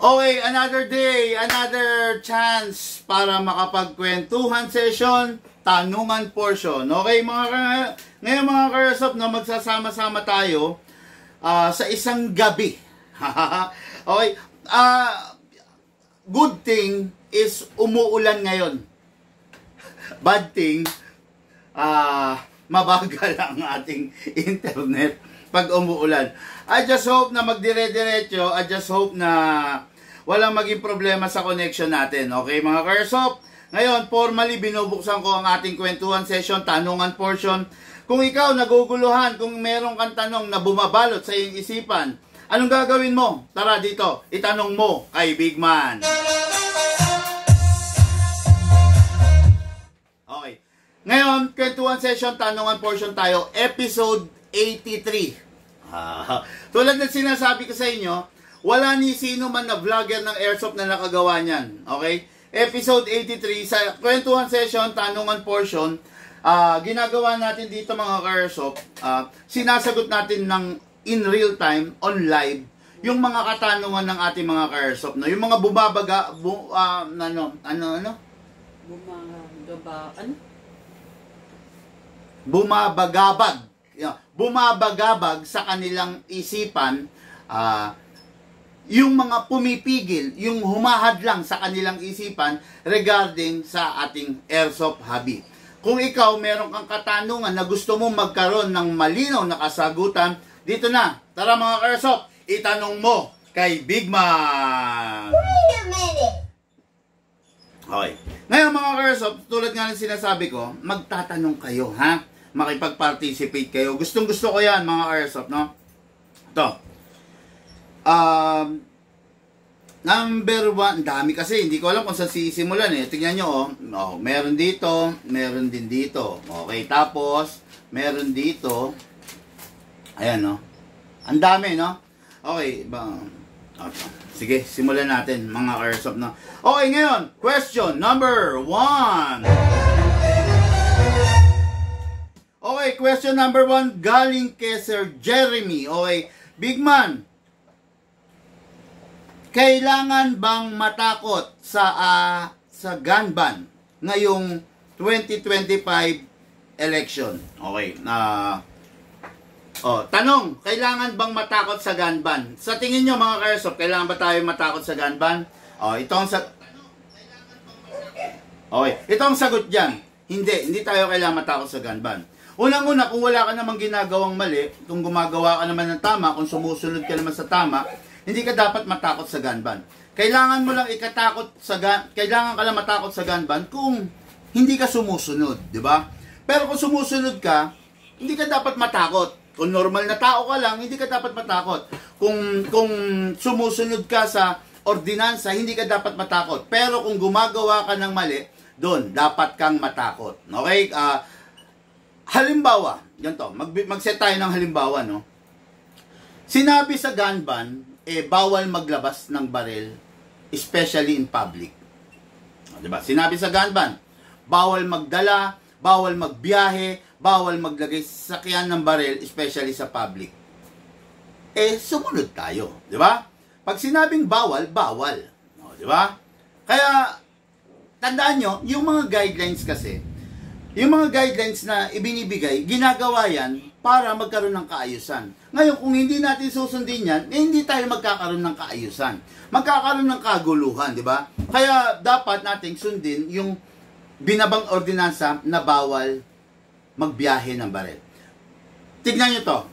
Okay, another day, another chance para makapagkwentuhan session, tanungan portion. Okay, ngayon mga karesop, no, magsasama-sama tayo sa isang gabi. Okay, good thing is umuulan ngayon. Bad thing, mabagal ang ating internet pag umuulan. I just hope na magdire-diretso. I just hope na walang maging problema sa connection natin. Okay, mga karesop? Ngayon, formally, binubuksan ko ang ating kwentuhan session, tanungan portion. Kung ikaw naguguluhan, kung meron kang tanong na bumabalot sa iyong isipan, anong gagawin mo? Tara dito, itanong mo kay Big Man. Okay. Ngayon, kwentuhan session, tanungan portion tayo, episode 83. Tulad ng sinasabi ko sa inyo, wala ni sino man na vlogger ng airsoft na nakagawa niyan. Okay? Episode 83 sa kwentuhan session, tanungan portion, ginagawa natin dito mga airsoft, sinasagot natin ng in real time, on live, yung mga katanungan ng ating mga airsoft, no? Yung mga bumabagabag sa kanilang isipan, yung mga pumipigil, yung humahadlang sa kanilang isipan regarding sa ating airsoft hobby. Kung ikaw meron kang katanungan na gusto mong magkaroon ng malinaw na kasagutan, dito na, tara mga airsoft, itanong mo kay Big Man. Wait a minute. Okay. Ngayon mga airsoft, tulad nga ng sinasabi ko, magtatanong kayo, ha? Makipag-participate kayo. Gustong-gusto ko yan, mga airsoft, no? Ito. Number one, dami kasi, hindi ko alam kung saan sisimulan eh. Tingnan nyo, oh. Meron dito, meron din dito. Okay, tapos, meron dito. Ayan, no? Ang dami, no? Okay, sige, simulan natin, mga airsoft, no? Okay, ngayon, question number 1. Okay, question number 1 galing kay Sir Jeremy. Okay, Big Man, kailangan bang matakot sa gun ban ngayong 2025 election? Okay, tanong, kailangan bang matakot sa gun ban? Sa tingin nyo mga airsoft, kailangan ba tayo matakot sa gun ban? Ito ang sagot dyan. Hindi tayo kailangan matakot sa gun ban. Unang-una, kung wala ka namang ginagawang mali, kung gumagawa ka naman ng tama, kung sumusunod ka naman sa tama, hindi ka dapat matakot sa gun ban. Kailangan mo lang kailangan ka lang matakot sa gun ban kung hindi ka sumusunod, di ba? Pero kung sumusunod ka, hindi ka dapat matakot. Kung normal na tao ka lang, hindi ka dapat matakot. Kung sumusunod ka sa ordinansa, hindi ka dapat matakot. Pero kung gumagawa ka ng mali, doon dapat kang matakot. Okay? Halimbawa, ganito, mag-set tayo ng halimbawa, no? Sinabi sa gun ban, bawal maglabas ng baril, especially in public. Diba? Sinabi sa gun ban, bawal magdala, bawal magbiyahe, bawal maglagay sa sakyan ng baril, especially sa public. Sumunod tayo, di ba? Pag sinabing bawal, bawal. Di ba? Kaya, tandaan nyo, yung mga guidelines kasi, yung mga guidelines na ibinibigay, ginagawa yan para magkaroon ng kaayusan. Ngayon, kung hindi natin susundin yan, hindi tayo magkakaroon ng kaayusan. Magkakaroon ng kaguluhan, di ba? Kaya dapat nating sundin yung binabang ordinansa na bawal magbiyahe ng baril. Tignan nyo to.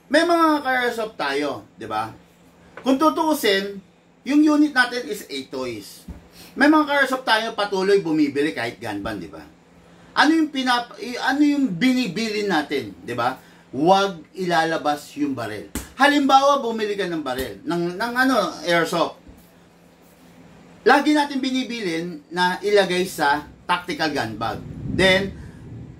May mga airsoft tayo, di ba? Kung tutuusin, yung unit natin is 8 toys. May mga airsoft tayo patuloy bumibili kahit gun ban, di ba? Ano yung binibili natin, 'di ba? Huwag ilalabas yung baril. Halimbawa, bumili ka ng baril ng airsoft. Lagi natin binibilin na ilagay sa tactical gun bag. Then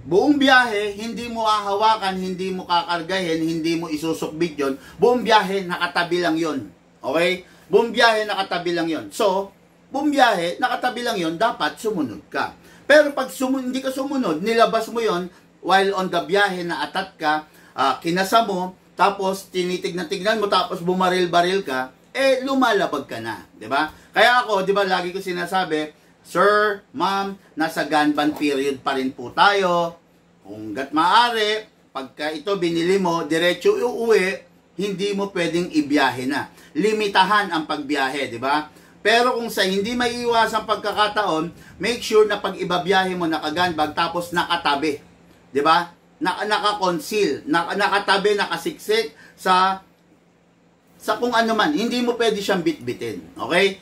buong biyahe, hindi mo hahawakan, hindi mo kakargahin, hindi mo isusukbit 'yon. Buong biyahe nakatabi lang 'yon. Okay? Buong biyahe nakatabi lang 'yon. So, buong biyahe nakatabi lang 'yon, dapat sumunod ka. Pero pag hindi ka sumunod, nilabas mo yon while on the biyahe na atat ka, kinasa mo, tapos tinitignan-tignan mo, tapos bumaril-baril ka, lumalabag ka na, di ba? Kaya ako, di ba, lagi ko sinasabi, sir, ma'am, nasa gun ban period pa rin po tayo. Kung gat maaari, pagka ito binili mo, diretso uuwi, hindi mo pwedeng ibiyahe na. Limitahan ang pagbiyahe, di ba? Pero kung sa hindi maiiwasang pagkakataon, make sure na pag ibabiyahe mo naka-gun bag tapos nakatabi, di ba? Naka-conceal, nakatabi, nakasiksik sa kung ano man, hindi mo pwede siyang bitbitin. Okay?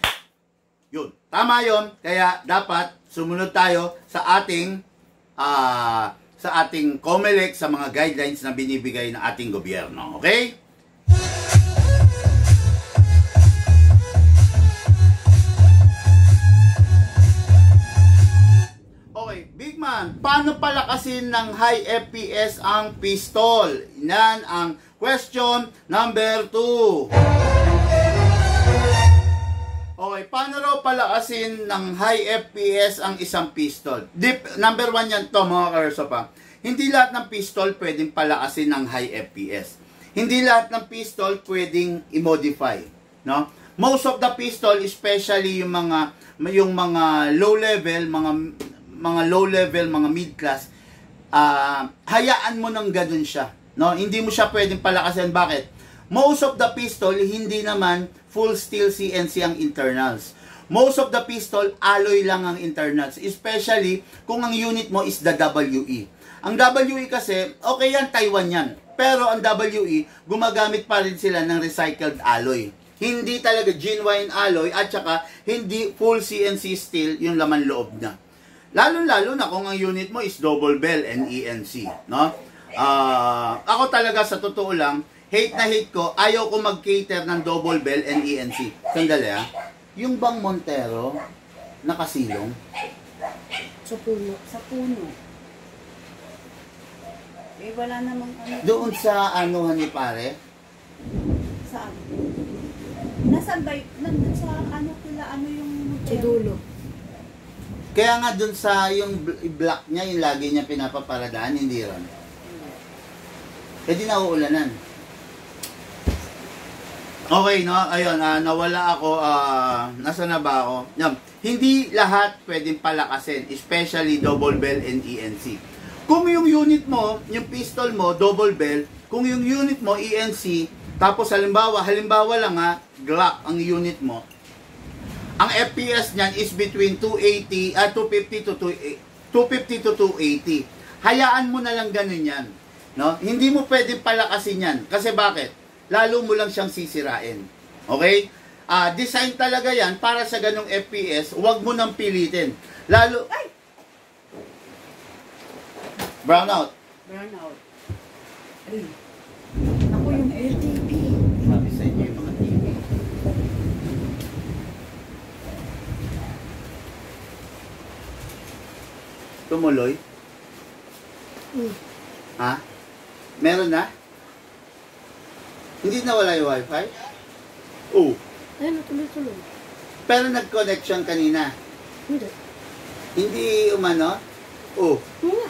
Yun. Tama yun. Kaya dapat sumunod tayo sa ating COMELEC, sa mga guidelines na binibigay ng ating gobyerno. Okay? Okay, Big Man, paano palakasin ng high FPS ang pistol? Yan ang question number 2. Okay, paano raw palakasin ng high FPS ang isang pistol? Number 1 yan to, mga karso pa. Hindi lahat ng pistol pwedeng palakasin ng high FPS. Hindi lahat ng pistol pwedeng i-modify, no? Most of the pistol, especially yung mga low level, mga low level, mga mid class, hayaan mo nang ganun siya, no? Hindi mo siya pwedeng palakasin. Bakit? Most of the pistol, hindi naman full steel CNC ang internals. Most of the pistol, alloy lang ang internals. Especially kung ang unit mo is the WE. Ang WE kasi, okay yan, Taiwan yan. Pero ang WE, gumagamit pa rin sila ng recycled alloy. Hindi talaga genuine alloy at saka hindi full CNC steel yung laman loob niya. Lalo-lalo na kung ang unit mo is double bell and ENC, no? Ako talaga sa totoo lang, hate na hate ko, ayaw ko mag-cater ng double bell and ENC. Sandali yung bang Montero nakasilong? Sa puno. Sa puno. Eh, wala namang ano. Doon sa anuhan ni pare? Saan? Nasaan ba? Nandun sa ano kila, ano yung Sa dulo. Kaya nga doon sa yung block niya, yung lagi niya pinapaparadaan, hindi ron. Pwede na uulanan. Okay, no? Ayun, nawala ako. Nasa na ba ako? Yan. Hindi lahat pwedeng palakasin, especially double bell and ENC. Kung yung unit mo, yung pistol mo, double bell, kung yung unit mo, ENC, tapos halimbawa lang Glock ang unit mo, ang FPS niyan is between 250 to 280. Hayaan mo na lang ganun yan. No? Hindi mo pwedeng palakasin yan. Kasi bakit? Lalo mo lang siyang sisirain. Okay? Design talaga yan para sa ganung FPS, huwag mo nang pilitin. Lalo... Ay! Brownout. Brownout. Ay. Ako yung LTV. Sabi sa inyo yung mga TV. Tumuloy? Ha? Meron na? Hindi nawala yung wifi? Oo. Ayun, tuloy-tuloy. Pero nag-connection kanina. Hindi. Hindi umano? Oo. Wala.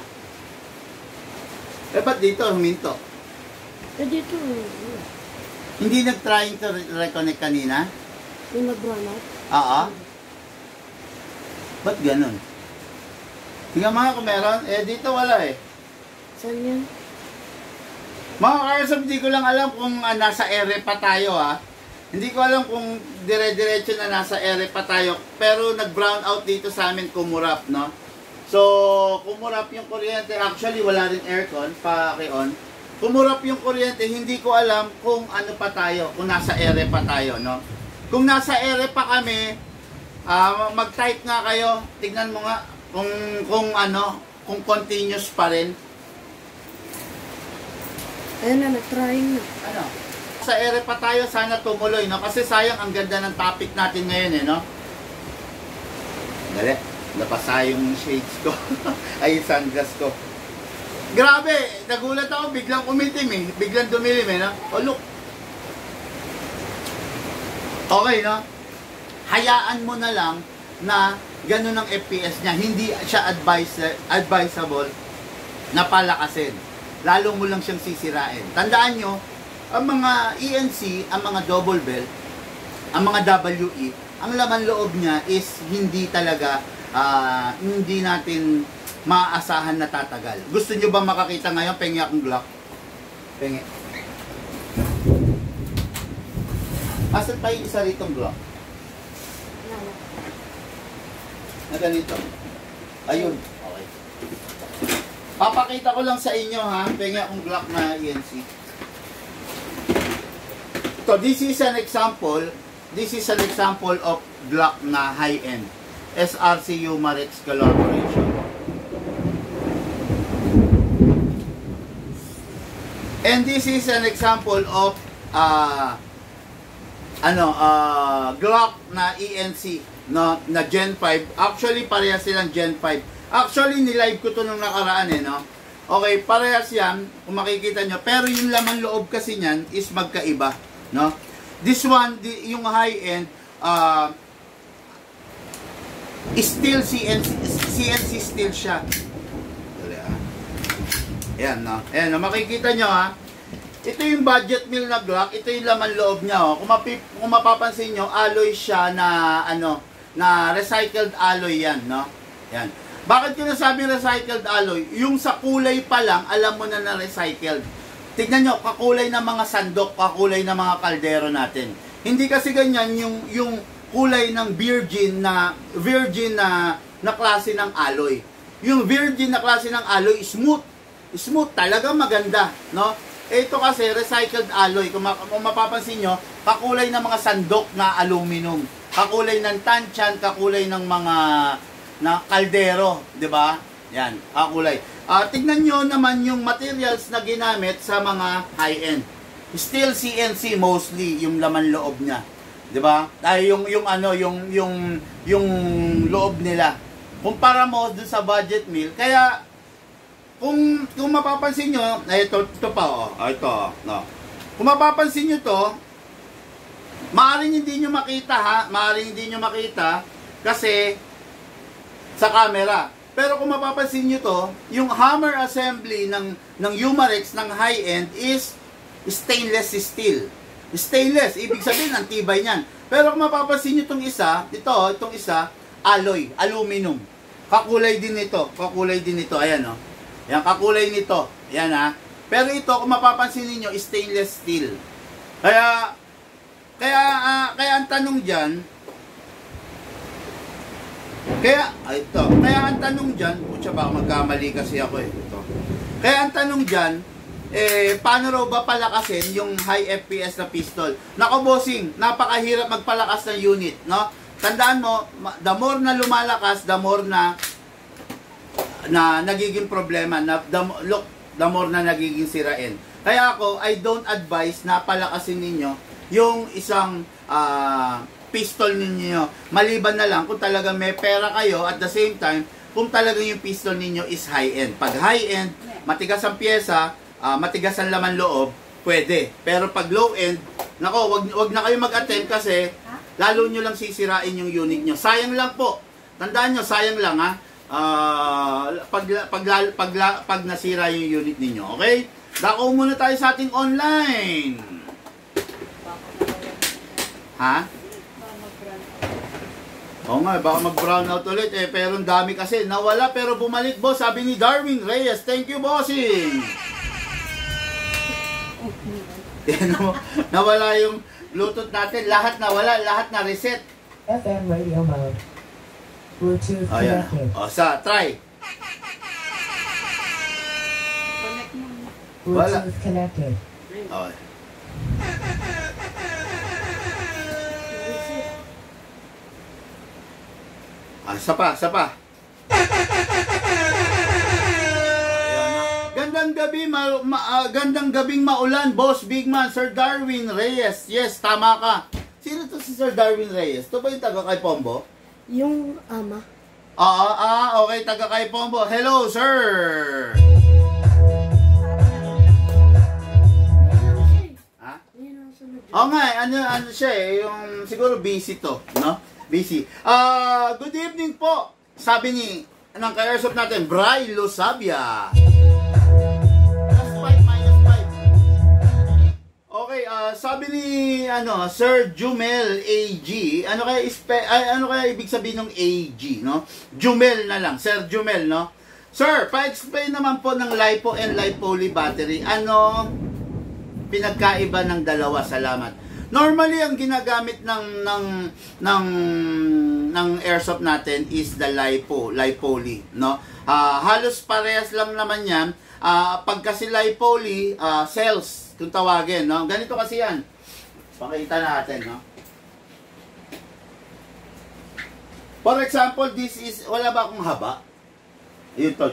Eh, ba't dito huminto? Eh, dito, wala. Hindi nag-trying to reconnect kanina? Yung nag-run out. Oo. Ba't ganun? Tingnan mga kung meron. Eh, dito wala eh. Saan yan? Mga karsab, hindi ko lang alam kung nasa ere pa tayo Hindi ko alam kung dire-diretso na nasa ere pa tayo. Pero nag-brown out dito sa amin, kumurap, no? So, kumurap yung kuryente. Actually, wala rin aircon, paki-on. Kumurap yung kuryente, hindi ko alam kung ano pa tayo, kung nasa ere pa tayo, no? Kung nasa ere pa kami, mag-type nga kayo. Tignan mo nga kung continuous pa rin. Ayun na, nag-trying na. Ano? Sa ere pa tayo, sana tumuloy, no? Kasi sayang, ang ganda ng topic natin ngayon, no? Dali, napasa yung shades ko. Ay, yung sunglass ko. Grabe, nagulat ako, biglang umitim biglang dumilim no? Oh, look. Okay, no? Hayaan mo na lang na ganun ang FPS niya. Hindi siya advisable na palakasin. Lalo mo lang siyang sisirain. Tandaan nyo, ang mga ENC, ang mga double bell, ang mga WE, ang laman loob niya is hindi talaga, hindi natin maaasahan na tatagal. Gusto nyo ba makakita ngayon? Pengi akong Glock. Pengi. Asan pa yung isa ritong Glock? Na ganito. Ayun. Okay. Papakita ko lang sa inyo ha. Pengi akong Glock na ENC. So this is an example. This is an example of Glock na high-end. SRC Umarex collaboration. And this is an example of Glock na ENC no, na Gen 5. Actually, parehas silang Gen 5. Actually, nilive ko to nung nakaraan no. Okay, parehas yan, kung makikita nyo. Pero yung laman loob kasi niyan is magkaiba, no. This one, yung high-end, steel CNC steel siya. Ayan, no. Ayan, no, makikita nyo ha. Ito yung budget meal na Glock, ito yung laman loob niya, oh. Kung mapapansin nyo, alloy siya na na recycled alloy yan, no? Yan. Bakit ko nasabi recycled alloy? Yung sa kulay pa lang, alam mo na na recycled. Tignan nyo, kakulay ng mga sandok, kakulay ng mga kaldero natin. Hindi kasi ganyan yung kulay ng virgin na klase ng alloy. Yung virgin na klase ng alloy, smooth. Smooth, talaga maganda, no? Ito kasi recycled alloy. Kung mapapansin nyo, kakulay ng mga sandok na aluminum. Kakulay ng tansyan, kakulay ng mga na kaldero, 'di ba? Yan, kakulay. Tignan nyo naman yung materials na ginamit sa mga high-end. Steel CNC mostly yung laman loob niya. 'Di ba? Yung loob nila. Kumpara mo dun sa budget meal, kaya kung mapapansin nyo, ito pa, ito, no. Kung mapapansin nyo to, maaaring hindi nyo makita ha, maaaring hindi nyo makita kasi sa camera. Pero kung mapapansin nyo to, yung hammer assembly ng Umarex ng high-end is stainless steel. Stainless, ibig sabihin, ang tibay niyan. Pero kung mapapansin nyo itong isa, alloy, aluminum. Kakulay din ito, ayan o. Yan, kakulay nito. Yan ha. Pero ito, kung mapapansin niyo stainless steel. Kaya ang tanong diyan, kaya ang tanong diyan, putya baka magkamali kasi ako ito. Kaya ang tanong diyan, paano raw ba palakasin yung high FPS na pistol? Nako bossing, napakahirap magpalakas ng unit, no? Tandaan mo, the more na lumalakas, the more na nagiging problema, the more na nagiging sirain. Kaya ako, I don't advise na palakasin ninyo yung isang pistol ninyo. Maliban na lang kung talagang may pera kayo, at the same time, kung talagang yung pistol ninyo is high-end. Pag high-end, matigas ang pyesa, matigas ang laman loob, pwede. Pero pag low-end, nako, wag na kayo mag-attempt kasi lalo nyo lang sisirain yung unit nyo. Sayang lang po. Tandaan nyo, sayang lang ha. Pag nasira yung unit ninyo, okay? Dako muna tayo sa ating online. Ha? Oo nga, baka mag-brown out ulit pero ang dami kasi nawala pero bumalik, boss, sabi ni Darwin Reyes. Thank you, bossing. Nawala yung Bluetooth natin, lahat nawala, lahat na reset. FM radio mode. Bluetooth connected. Try. Bluetooth connected. Okay. Isa pa. Gandang gabing maulan, Boss Big Man, Sir Darwin Reyes. Yes, tama ka. Sino to si Sir Darwin Reyes? To ba yung taga kay Pombo? Yung ama. Okay, taga kay Pombo. Hello, sir! Ha? Oo nga, ano siya yung siguro busy to, no? Busy. Good evening po. Sabi ni ng ka-airsoft natin, Bray Losabia. +5, -5. Okay, sabi ni Sir Jumel AG, ano kaya ibig sabihin ng AG, no? Jumel na lang, Sir Jumel, no? Sir, pa-explain naman po ng LiPo and LiPoly battery. Ano pinagkaiba ng dalawa? Salamat. Normally ang ginagamit ng airsoft natin is the LiPoly, no? Halos parehas lang naman 'yan. Pag kasi LiPoly, cells kung tawagin, no? Ganito kasi 'yan. Pakita natin, no? For example, this is, wala ba akong haba? Yun, to.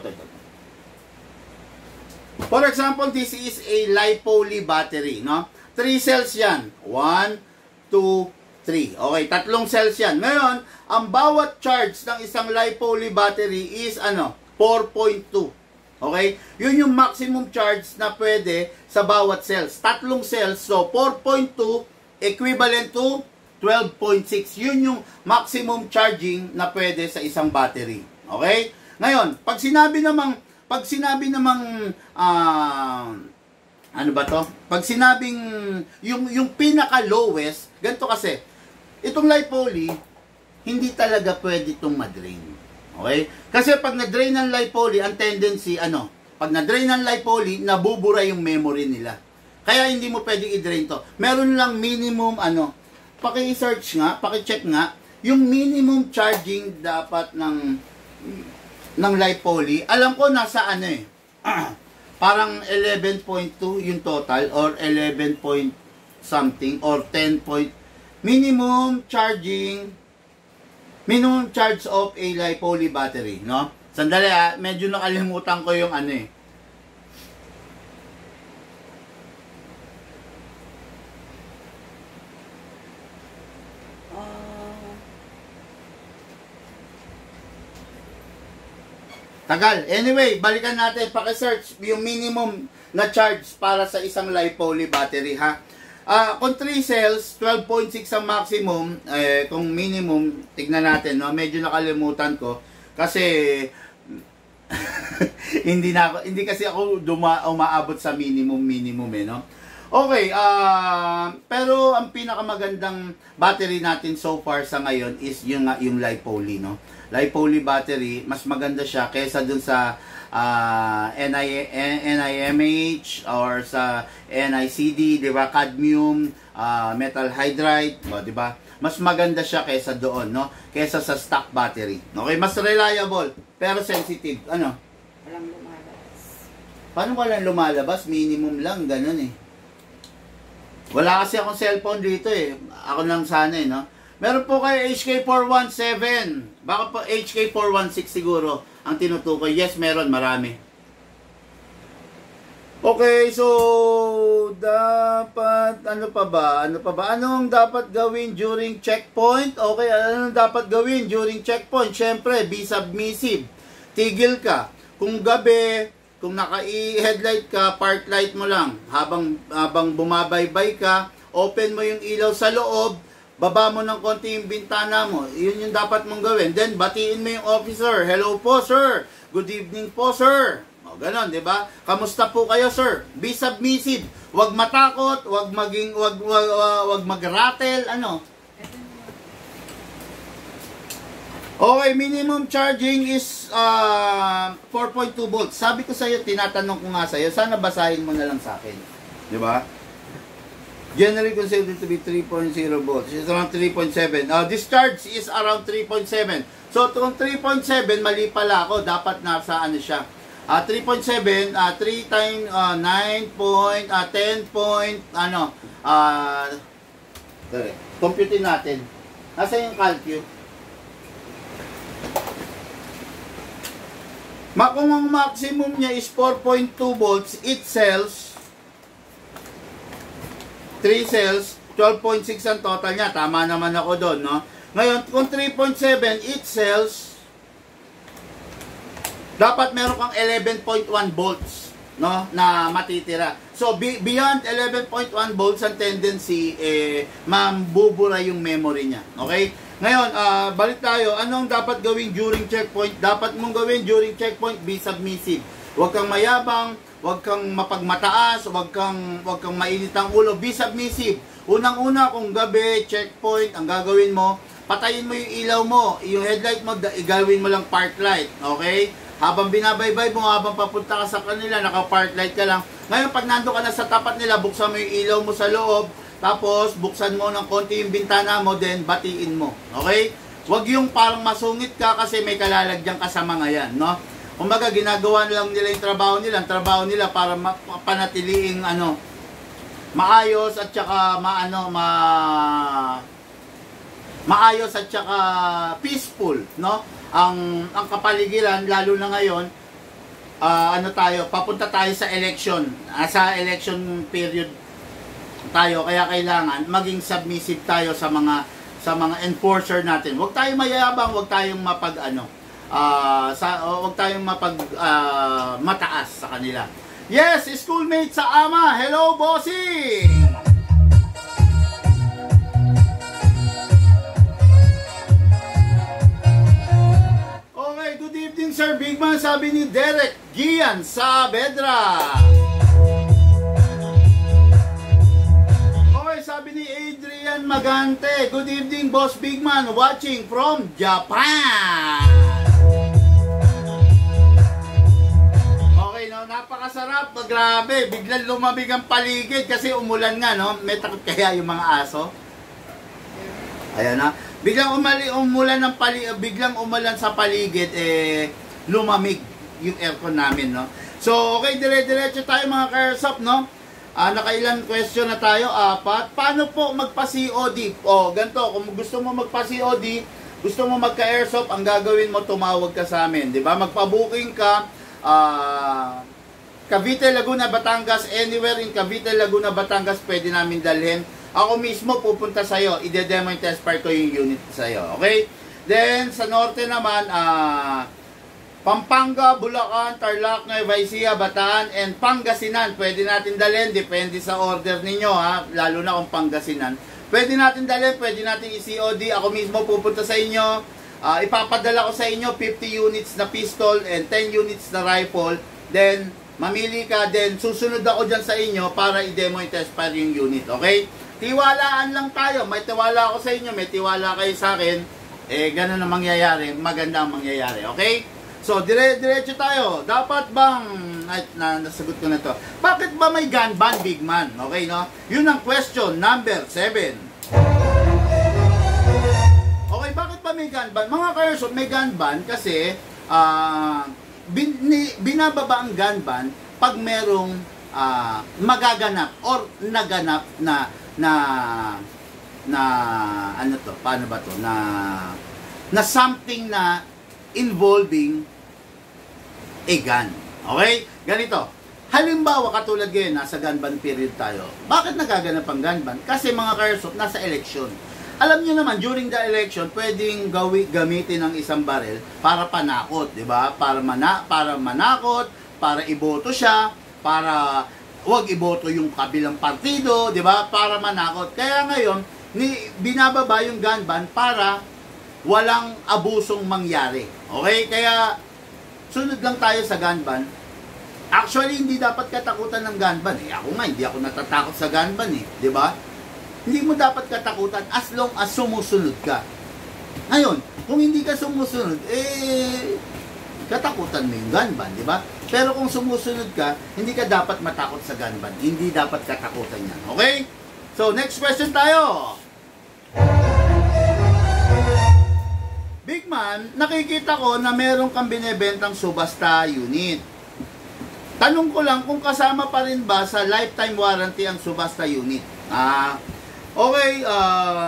For example, this is a LiPoly battery, no? 3 cells yan. 1, 2, 3. Okay, 3 cells yan. Ngayon, ang bawat charge ng isang LiPoly battery is 4.2. Okay? Yun yung maximum charge na pwede sa bawat cells. 3 cells, so 4.2 equivalent to 12.6. Yun yung maximum charging na pwede sa isang battery. Okay? Ngayon, pag sinabi namang ano ba to? Pag sinabing yung pinaka lowest, ganito kasi, itong LiPoly, hindi talaga pwede itong madrain. Okay? Kasi pag na-drain ng LiPoly, ang tendency, pag na-drain ng LiPoly, nabubura yung memory nila. Kaya hindi mo pwedeng i-drain to. Meron lang minimum, paki-search nga, paki-check nga, yung minimum charging dapat ng LiPoly. Alam ko nasa parang 11.2 yung total, or 11 point something, or 10 point. Minimum charge of a LiPoly battery, no? Sandali medyo nakalimutan ko yung Tagal. Anyway, balikan natin. Paki-search yung minimum na charge para sa isang LiPoly battery, ha? Kung 3 cells, 12.6 ang maximum. Kung minimum, tignan natin, no? Medyo nakalimutan ko. Kasi, hindi kasi ako umaabot sa minimum, no? Okay, pero ang pinakamagandang battery natin so far sa ngayon is yung LiPoly, no? LiPoly battery, mas maganda siya kaysa dun sa NIMH or sa NICD, di ba? Cadmium, metal hydride, di ba? Mas maganda siya kaysa doon, no? Kaysa sa stock battery. Okay, mas reliable, pero sensitive. Walang lumalabas. Paano walang lumalabas? Minimum lang, ganun Wala kasi akong cellphone dito Ako lang sana no? Meron po kayo HK417. Baka po HK416 siguro ang tinutukoy. Yes, meron. Marami. Okay, so dapat, ano pa ba? Anong dapat gawin during checkpoint? Okay, anong dapat gawin during checkpoint? Siyempre, be submissive. Tigil ka. Kung gabi, kung naka-headlight ka, park light mo lang. Habang bumabaybay ka, open mo yung ilaw sa loob, baba mo ng konti yung bintana mo. Yun yung dapat mong gawin. Then, batiin mo yung officer. Hello po, sir. Good evening po, sir. O, ganon, di ba? Kamusta po kayo, sir? Be submissive. Huwag matakot, huwag mag-rattle, Okay, minimum charging is 4.2 volts. Sabi ko sa'yo, tinatanong ko nga sa'yo, sana basahin mo na lang sa akin. Di ba? Generally considered to be 3.0 volts. It's around 3.7. Discharge is around 3.7. So, kung 3.7, mali pala ako. Dapat nasa siya. 3.7, 3 times 9 point, 10 point, computin natin. Nasa yung calcu? Kung ang maximum niya is 4.2 volts, it cells 3 cells, 12.6 ang total niya. Tama naman ako doon, no? Ngayon, kung 3.7, it cells, dapat meron kang 11.1 volts, no? Na matitira. So, beyond 11.1 volts ang tendency, mambubura yung memory niya. Okay? Ngayon, balik tayo. Anong dapat gawin during checkpoint? Dapat mong gawin during checkpoint, be submissive. Huwag kang mayabang, huwag kang mapagmataas, huwag kang mainit ang ulo, be submissive. Unang-una, kung gabi, checkpoint, ang gagawin mo, patayin mo yung ilaw mo, yung headlight mo, igawin mo lang park light, okay? Habang binabaybay mo, habang papunta ka sa kanila, naka-park light ka lang. Ngayon, pag nando ka na sa tapat nila, buksan mo yung ilaw mo sa loob, tapos buksan mo ng konti yung bintana mo, then batiin mo, okay? Huwag yung parang masungit ka kasi may kalalagyan ka sa mga yan, no? Kumbaga, ginagawa lang nila yung trabaho nila para panatiliing, maayos at saka maayos at saka peaceful, no? Ang kapaligiran, lalo na ngayon, papunta tayo sa election. Sa election period tayo, kaya kailangan maging submissive tayo sa mga enforcer natin. Huwag tayong mayabang, huwag tayong mataas sa kanila. Yes, schoolmate sa ama. Hello, bossing! Okay, good evening, Sir Bigman. Sabi ni Derek Gian Saavedra. Okay, sabi ni Adrian Magante. Good evening, Boss Bigman. Watching from Japan. Napakasarap, grabe, biglang lumamig ang paligid kasi umulan nga, no? May takot kaya yung mga aso. Ayan na. Biglang umulan sa paligid, lumamig yung aircon namin, no? So, okay, dire-diretso tayo mga ka-airsoft, no? Nakailan question na tayo? 4. Paano po magpa-COD? Ganito, kung gusto mo magpa-COD, gusto mo magka-airsoft, ang gagawin mo, tumawag ka sa amin, di ba? Magpa-booking ka, Cavite, Laguna, Batangas, anywhere in Cavite, Laguna, Batangas, pwede namin dalhin. Ako mismo pupunta sa'yo, ide-demo yung test part ko yung unit sa'yo, okay? Then, sa norte naman, Pampanga, Bulacan, Tarlac, Nueva Ecija, Bataan, and Pangasinan, pwede natin dalhin, depende sa order ninyo, ha? Lalo na kung Pangasinan. Pwede natin dalhin, pwede natin i-COD, ako mismo pupunta sa inyo, ipapadala ko sa inyo 50 units na pistol and 10 units na rifle, then, mamili ka, then susunod ako dyan sa inyo para i-demo yung test fire yung unit, okay? Tiwalaan lang tayo, may tiwala ako sa inyo, may tiwala kayo sa akin, ganun ang mangyayari, maganda ang mangyayari, okay? So, diretso tayo, dapat bang, nasagot ko na to, bakit ba may gun ban, big man, okay, no? Yun ang question number 7. Okay, bakit ba may gun ban? Mga ka-airsoft, may gun ban kasi, binababa ang gun ban pag merong magaganap or naganap na something na involving a gun. Okay? Ganito. Halimbawa, katulad ngayon, nasa gun ban period tayo. Bakit nagaganap ang gun ban? Kasi mga ka-airsoft, nasa election. Alam niyo naman, during the election, pwedeng gamitin ang isang baril para panakot, di ba? Para manakot, para iboto siya, para wag iboto yung kabilang partido, di ba? Para manakot. Kaya ngayon, binababa yung gun ban para walang abusong mangyari. Okay? Kaya, sunod lang tayo sa gun ban. Actually, hindi dapat katakutan ng gun ban. Ako nga, hindi ako natatakot sa gun ban, di ba? Hindi mo dapat katakutan as long as sumusunod ka. Ngayon, kung hindi ka sumusunod, katakutan mo yung gun ban, di ba? Pero kung sumusunod ka, hindi ka dapat matakot sa gun ban. Hindi dapat katakutan yan. Okay? So, next question tayo. Big man, nakikita ko na meron kang binebentang subasta unit. Tanong ko lang kung kasama pa rin ba sa lifetime warranty ang subasta unit? Okay,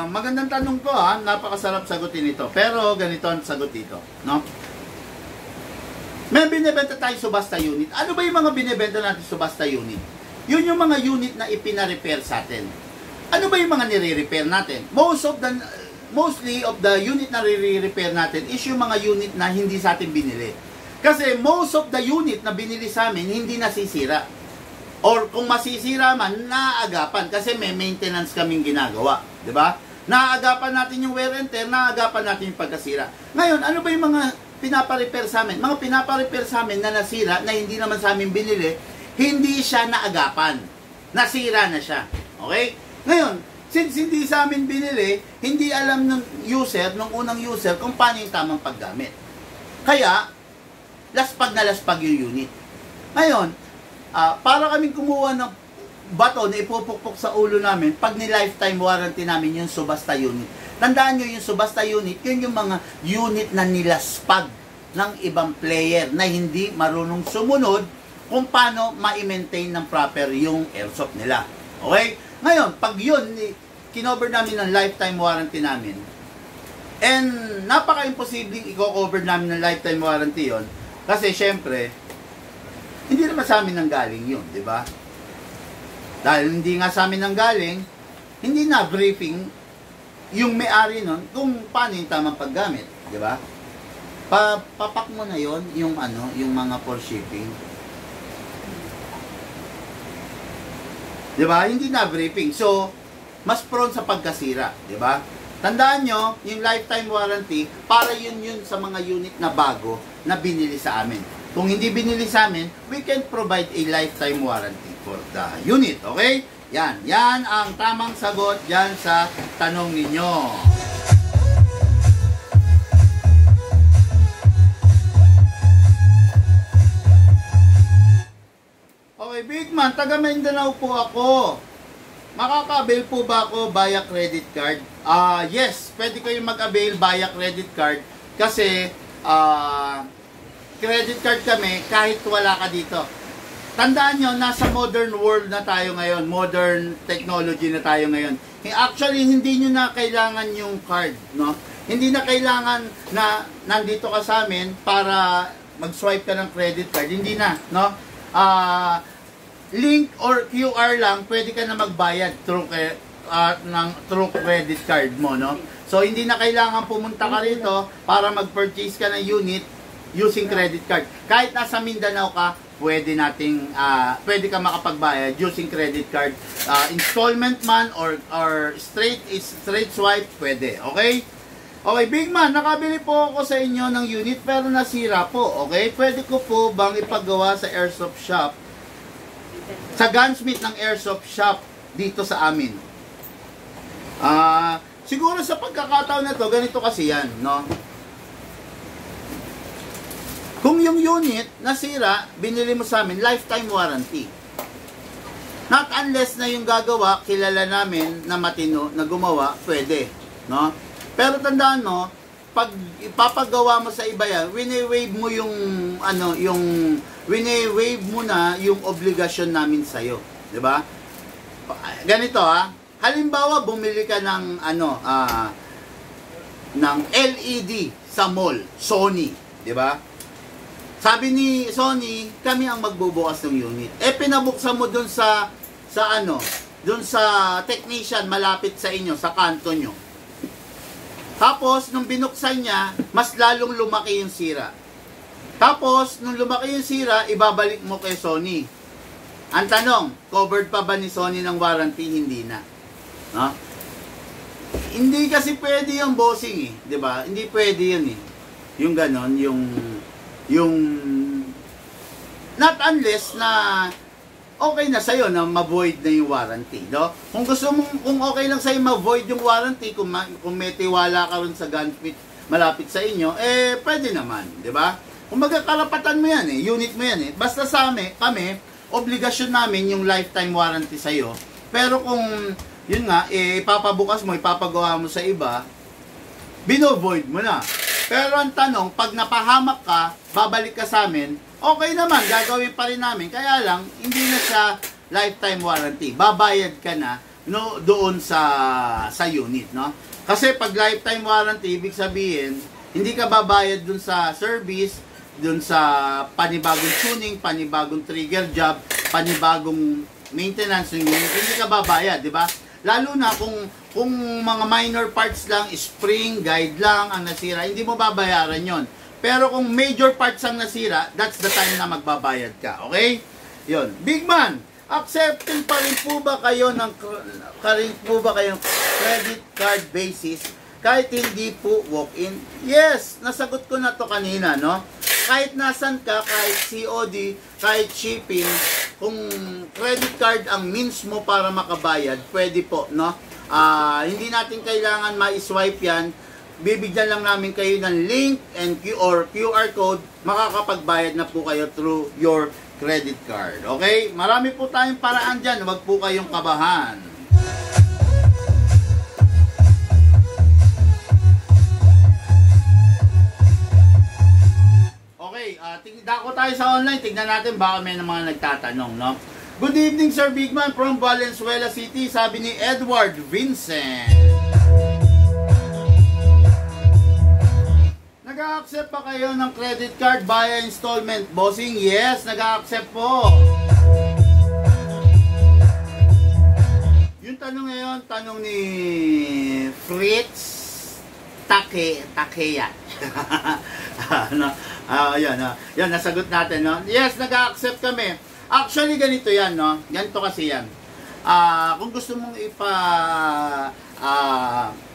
magandang tanong to ha. Napakasarap sagutin ito. Pero ganito ang sagot dito, no? May binebenta tayong subasta unit. Ano ba yung mga binebenta natin subasta unit? Yun yung mga unit na ipina-repair sa atin. Ano ba yung mga nire-repair natin? Mostly of the unit na nire-repair natin is yung mga unit na hindi sa atin binili. Kasi most of the unit na binili sa amin hindi nasisira. Or kung masisira man, naagapan kasi may maintenance kaming ginagawa, 'di ba? Naaagapan natin yung wear and tear, naaagapan natin yung pagkasira. Ngayon, ano ba yung mga pinaparepair sa amin? Mga pinaparepair sa amin na nasira, na hindi naman sa amin binili, hindi siya naagapan. Nasira na siya. Okay? Ngayon, since hindi sa amin binili, hindi alam ng user, ng unang user, kung paano yung tamang paggamit. Kaya, laspag na laspag yung unit. Ngayon, para kaming kumuha ng bato na ipupukpok sa ulo namin, pag ni-lifetime warranty namin yung subasta unit. Tandaan nyo yung subasta unit, yun yung mga unit na nilaspag ng ibang player na hindi marunong sumunod kung paano ma-maintain ng proper yung airsoft nila. Okay? Ngayon, pag yun, kinover namin ng lifetime warranty namin, and napaka-imposible i-cover namin ng lifetime warranty yon kasi syempre, hindi naman sa amin nanggaling yun, di ba? Dahil hindi nga sa amin nanggaling, hindi na briefing yung may-ari nun kung paano yung tamang paggamit, di ba? Papak mo na yon yung yung mga for shipping. Di ba? Hindi na briefing. So, mas prone sa pagkasira, di ba? Tandaan nyo, yung lifetime warranty, para yun sa mga unit na bago na binili sa amin. Kung hindi binili sa amin, we can provide a lifetime warranty for the unit, okay? Yan ang tamang sagot dyan sa tanong ninyo. Okay, Big Man, taga Mindanao po ako. Makaka-avail po ba ako via credit card? Yes, pwede kayong mag-avail via credit card kasi credit card kami kahit wala ka dito. Tandaan nyo, nasa modern world na tayo ngayon, modern technology na tayo ngayon. Actually, hindi nyo na kailangan yung card, no? Hindi na kailangan na nandito ka sa amin para mag-swipe ka ng credit card. Hindi na, no? Link or QR lang, pwede ka na magbayad through credit card mo, no? So, hindi na kailangan pumunta ka rito para mag-purchase ka ng unit using credit card. Kahit nasa Mindanao ka, pwede ka makapagbayad using credit card. Installment man or straight swipe, pwede. Okay? Okay, Big Man, nakabili po ako sa inyo ng unit pero nasira po. Okay? Pwede ko po bang ipagawa sa airsoft shop? Sa gunsmith ng airsoft shop dito sa amin. Siguro sa pagkakataon na to, ganito kasi yan, no? Kung yung unit nasira, binili mo sa amin, lifetime warranty. Not unless na yung gagawa, kilala namin na matino, na gumawa, pwede. No? Pero tandaan mo, pag ipapagawa mo sa iba yan, wini-waive mo wini-waive mo na yung obligasyon namin sa'yo. Diba? Ganito halimbawa, bumili ka ng ng LED sa mall, Sony. Diba? Sabi ni Sony, kami ang magbubukas ng unit. Pinabuksan mo dun sa technician malapit sa inyo, sa kanto nyo. Tapos, nung binuksan niya, mas lalong lumaki yung sira. Tapos, nung lumaki yung sira, ibabalik mo kay Sony. Ang tanong, covered pa ba ni Sony ng warranty? Hindi na. No? Hindi kasi pwede yung bossing diba? Hindi pwede yun Yung ganon, yung not unless na okay na sa'yo na ma-void na yung warranty, no? Kung gusto mong, kung okay lang sa'yo ma-void yung warranty, kung may tiwala ka rin sa gunsmith malapit sa inyo, pwede naman, di ba? Kung magkakarapatan mo yan unit mo yan basta sa kami, obligasyon namin yung lifetime warranty sa'yo. Pero kung, yun nga, ipapabukas mo, ipapagawa mo sa iba, bino-void mo na. Pero ang tanong, pag napahamak ka, babalik ka sa amin, okay naman, gagawin pa rin namin. Kaya lang, hindi na siya lifetime warranty. Babayad ka na doon sa unit, no? Kasi pag lifetime warranty, ibig sabihin, hindi ka babayad doon sa service, doon sa panibagong tuning, panibagong trigger job, panibagong maintenance ng unit, hindi ka babayad, di ba? Lalo na kung mga minor parts lang, spring, guide lang ang nasira, hindi mo babayaran yon. Pero kung major parts ang nasira, that's the time na magbabayad ka. Okay? Yon. Big Man, accepting pa rin po ba kayo ng credit card basis kahit hindi po walk-in? Yes, nasagot ko na to kanina, no? Kahit nasan ka, kahit COD, kahit shipping, kung credit card ang means mo para makabayad, pwede po, no? Hindi natin kailangan ma-swipe yan. Bibigyan lang namin kayo ng link and QR code, makakapagbayad na po kayo through your credit card. Okay? Marami po tayong paraan dyan. Huwag po kayong kabahan. Okay, dako tayo sa online. Tignan natin baka may mga nagtatanong, no? Good evening, Sir Bigman from Valenzuela City. Sabi ni Edward Vincent. Nag-a-accept pa kayo ng credit card via installment, bossing? Yes, nag-a-accept po. Yung tanong ngayon, tanong ni Fritz Takeya. Yan, nasagot natin, no? Yes, nag-a-accept kami. Actually, ganito yan, no? Ganito kasi yan. Kung gusto mong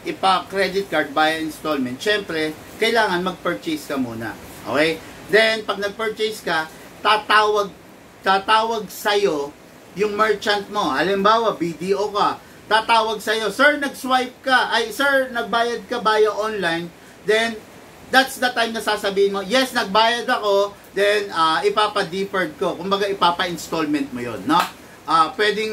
ipa-credit card via installment, syempre, kailangan mag-purchase ka muna. Okay? Then, pag nag-purchase ka, tatawag sa'yo yung merchant mo. Halimbawa, BDO ka. Tatawag sa'yo, sir, nag-swipe ka. Sir, nagbayad ka via online. Then, that's the time na sasabihin mo, yes, nagbayad ako. Then, ipapa-deferred ko. Kumbaga, ipapa-installment mo yon, no? Pwedeng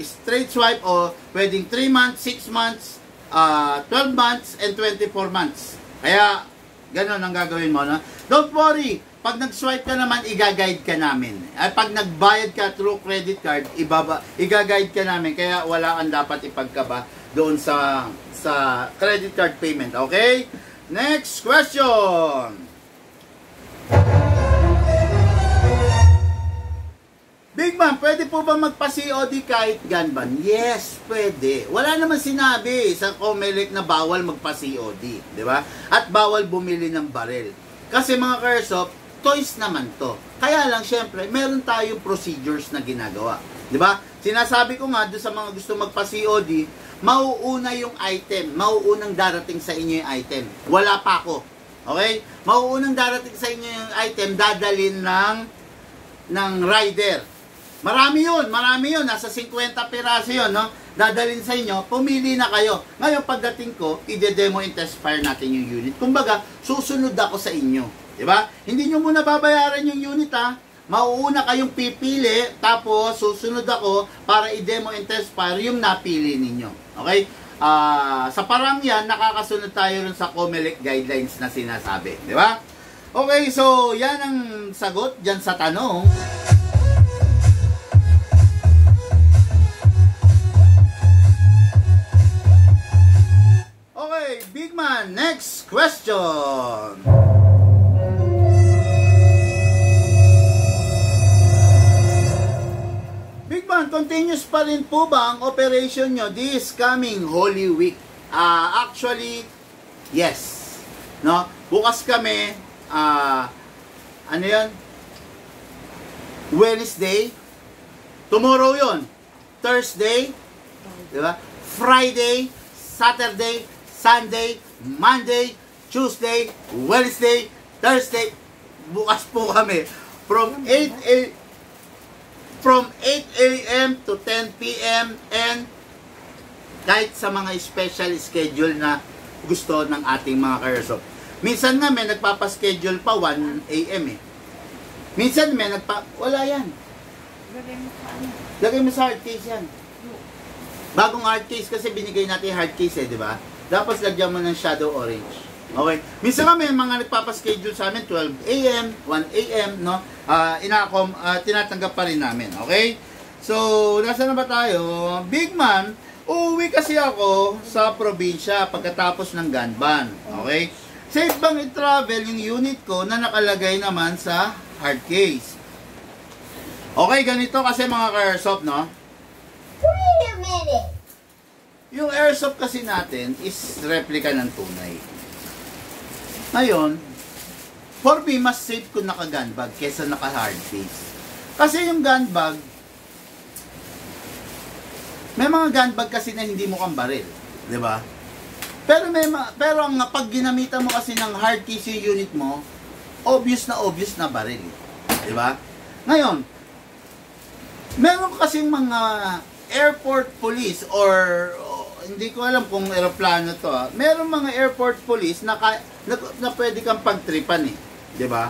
straight swipe o pwedeng 3 months, 6 months, 12 months, and 24 months. Kaya, ganun ang gagawin mo, no? Don't worry, pag nag-swipe ka naman, i-guide ka namin. Pag nagbayad ka through credit card, i-guide ka namin. Kaya wala kang dapat ipagkaba doon sa credit card payment. Okay? Next question. Big Man, pwede po ba magpa-COD kahit gunban? Yes, pwede. Wala naman sinabi sa COMELEC na bawal magpa-COD, di ba? At bawal bumili ng barel. Kasi mga Kersop, toys naman to. Kaya lang, syempre, meron tayong procedures na ginagawa. Di ba? Sinasabi ko nga doon sa mga gusto magpa-COD, mauuna yung item. Mauunang darating sa inyo yung item. Wala pa ako. Okay? Mauunang darating sa inyo yung item, dadalhin ng rider. Marami yun. Nasa 50 piraso yun, no? Dadalhin sa inyo, pumili na kayo. Ngayon, pagdating ko, ide-demo and test fire natin yung unit. Kumbaga, susunod ako sa inyo. Diba? Hindi nyo muna babayaran yung unit, ha? Mauuna kayong pipili, tapos susunod ako para i-demo and test fire yung napili ninyo. Okay? Sa parang yan, nakakasunod tayo rin sa COMELEC guidelines na sinasabi. Diba? Okay, so yan ang sagot dyan sa tanong. Okay, Big Man, next question. Big Man, continuous pa rin po ba ang operation nyo this coming Holy Week? Actually, yes. No? Bukas kami, ano yan? Wednesday. Tomorrow yon. Thursday. Diba? Friday, Saturday, Sunday, Monday, Tuesday, Wednesday, Thursday. Bukas po kami. From 8 a.m. to 10 p.m. and kahit sa mga special schedule na gusto ng ating mga Kersop. Minsan nga may nagpapaschedule pa 1 a.m. eh. Minsan may wala yan. Lagay mo sa hard case yan. Bagong hard case kasi binigay natin hard case eh, di ba? Tapos lagyan mo ng shadow orange. Okay? Minsan kami mga nagpapaschedule sa amin 12 a.m., 1 a.m., no? Tinatanggap pa rin namin. Okay? So, nasa na ba tayo? Big Man, uuwi kasi ako sa probinsya pagkatapos ng gunban. Okay? Safe bang i-travel yung unit ko na nakalagay naman sa hard case? Okay, ganito kasi mga Kersop, no? Wait a minute. Yung airsoft kasi natin is replica ng tunay. Ngayon, for me, mas safe kung naka-gun bag kesa naka-hard case. Kasi yung gun bag, May mga gun bag kasi na hindi mo kang baril, 'di ba? Pero ang pag ginamitan mo kasi ng hard case yung unit mo, obvious na baril, 'di ba? Ngayon, meron kasing mga airport police or hindi ko alam kung eroplano to, meron mga airport police na pwede kang pagtripan, 'di ba?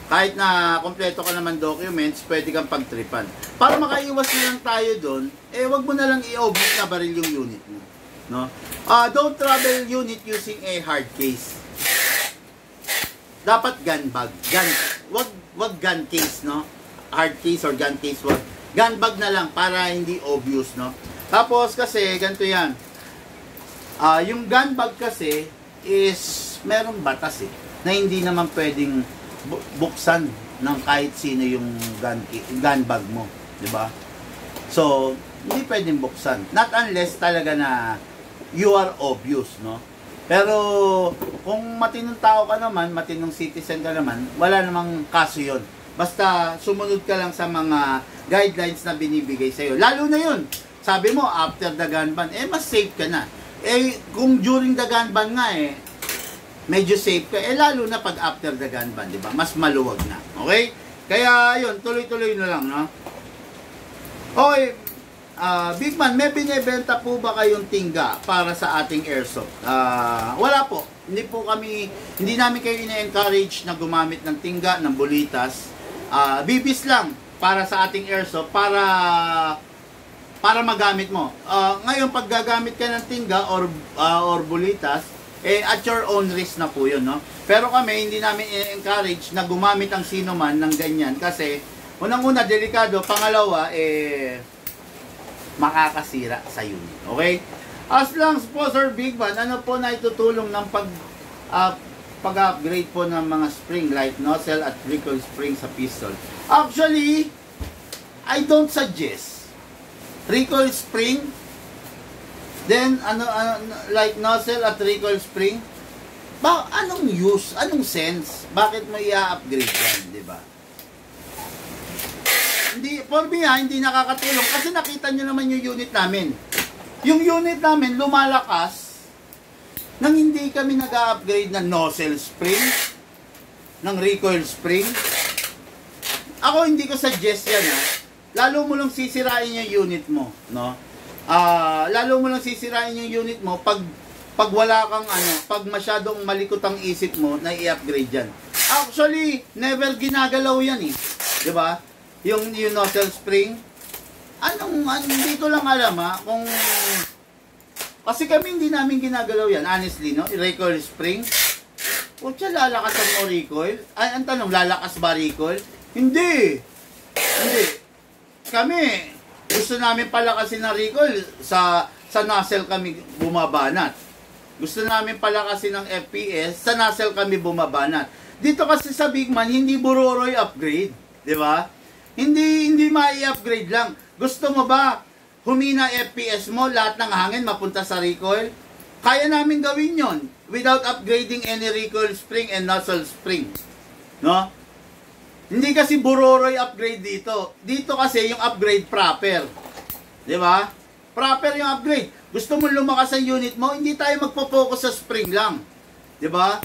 Kahit na kompleto ka naman documents, pwede kang pagtripan. Para makaiwas na lang tayo doon, wag mo na lang i-obvious na baril yung unit mo, no? Don't travel unit using a hard case. Dapat gun bag. Wag gun case, no? Hard case or gun case, wag. Gun bag na lang para hindi obvious, no? Tapos kasi ganito 'yan. Yung gun bag kasi is merong batas na hindi naman pwedeng buksan ng kahit sino yung gun bag mo, 'di ba? So, hindi pwedeng buksan. Not unless talaga na you are obvious, no? Pero kung matinong tao ka naman, matinong citizen ka naman, wala namang kaso 'yon. Basta sumunod ka lang sa mga guidelines na binibigay sa iyo. Lalo na 'yon. Sabi mo after the gun ban, mas safe ka na. Kung during the gun ban nga medyo safe ka, lalo na pag after the gun ban, di ba? Mas maluwag na. Okay? Kaya, yun, tuloy-tuloy na lang, no? Okay, Big Man, may binibenta po ba kayong tingga para sa ating airsoft? Wala po. Hindi namin kayo ina-encourage na gumamit ng tingga, ng bulitas. Bibis lang para sa ating airsoft, para magamit mo. Ngayon, pag gagamit ka ng tingga or bulitas, at your own risk na po yun, no? Pero kami, hindi namin i-encourage na gumamit ang sino man ng ganyan kasi, unang-una, delikado. Pangalawa, makakasira sa unit. Okay? As lang, sponsor Big Man, ano po na itutulong ng pag-upgrade po ng mga spring like nozzle at recoil spring sa pistol? Actually, I don't suggest recoil spring. Then, like nozzle at recoil spring, anong use? Anong sense? Bakit mo i-upgrade yan, di ba? For me hindi nakakatulong kasi nakita nyo naman yung unit namin. Yung unit namin lumalakas nang hindi kami nag-upgrade ng nozzle spring, ng recoil spring. Ako hindi ko suggest yan, lalo mo lang sisirain yung unit mo, no? Lalo mo lang sisirain yung unit mo pag wala kang pag masyadong malikot ang isip mo na i-upgrade yan. Actually, never ginagalaw yan, di ba? Yung nozzle spring, hindi ko lang alam, kung kasi kami hindi namin ginagalaw yan, honestly, no? Recoil spring, siya lalakasan mo recoil? Ang tanong, lalakas ba recoil? Hindi. Kami, gusto namin palakasin ng recoil, sa nozzle kami bumabanat. Gusto namin palakasin ng FPS, sa nozzle kami bumabanat. Dito kasi sa Big Man, hindi buroroy upgrade, di ba? Hindi mai-upgrade lang. Gusto mo ba humina FPS mo, lahat ng hangin mapunta sa recoil? Kaya namin gawin yon without upgrading any recoil spring and nozzle spring, no? Hindi kasi buroroy upgrade dito. Dito kasi yung upgrade proper. Di ba? Proper yung upgrade. Gusto mo lumakas ang unit mo, hindi tayo magpo-focus sa spring lang. Di ba?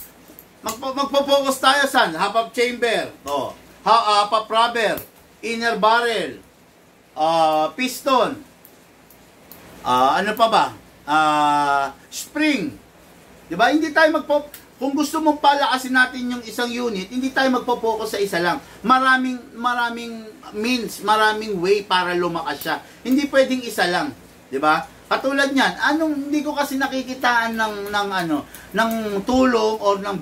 Magpo-focus tayo sa half up chamber, half up rubber, inner barrel, piston, ano pa ba? Spring. Di ba? Hindi tayo kung gusto mong palakasin natin yung isang unit, hindi tayo magpo-focus sa isa lang. Maraming means, maraming way para lumakas siya. Hindi pwedeng isa lang, 'di ba? Katulad niyan, hindi ko kasi nakikitaan ng tulong or ng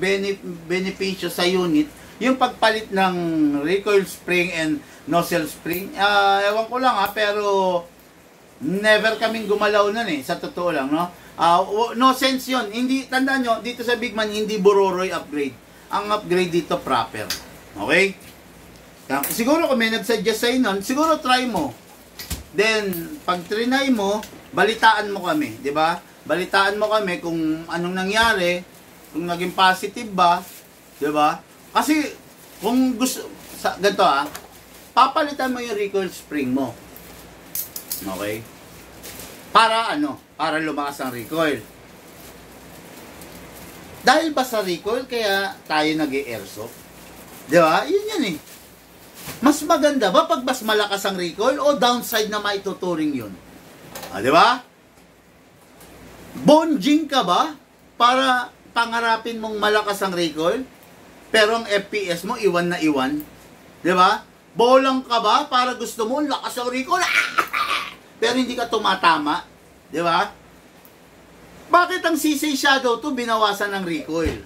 benepisyo sa unit yung pagpalit ng recoil spring and nozzle spring. Ewan ko lang pero never kaming gumalaw nun sa totoo lang, no? No sense yun. Hindi, tandaan nyo, dito sa Big Man, hindi buroroy upgrade. Ang upgrade dito proper. Okay? Siguro kung may nagsuggest sa'yo nun, siguro try mo. Then, pag trinay mo, balitaan mo kami. Diba? Balitaan mo kami kung anong nangyari, kung naging positive ba. Diba? Kasi, kung gusto, ganito papalitan mo yung recoil spring mo. Okay? Para ano? Para lumakas ang recoil. Dahil ba sa recoil, kaya tayo nag-airsoft? Di ba? Yun yan eh. Mas maganda ba pag mas malakas ang recoil o downside na maituturing yun? Di ba? Bonjing ka ba para pangarapin mong malakas ang recoil? Pero ang FPS mo, iwan na iwan. Di ba? Bolang ka ba para gusto mo lakas ang recoil? Pero hindi ka tumatama. Di ba? Bakit ang CC Shadow 2 binawasan ng recoil?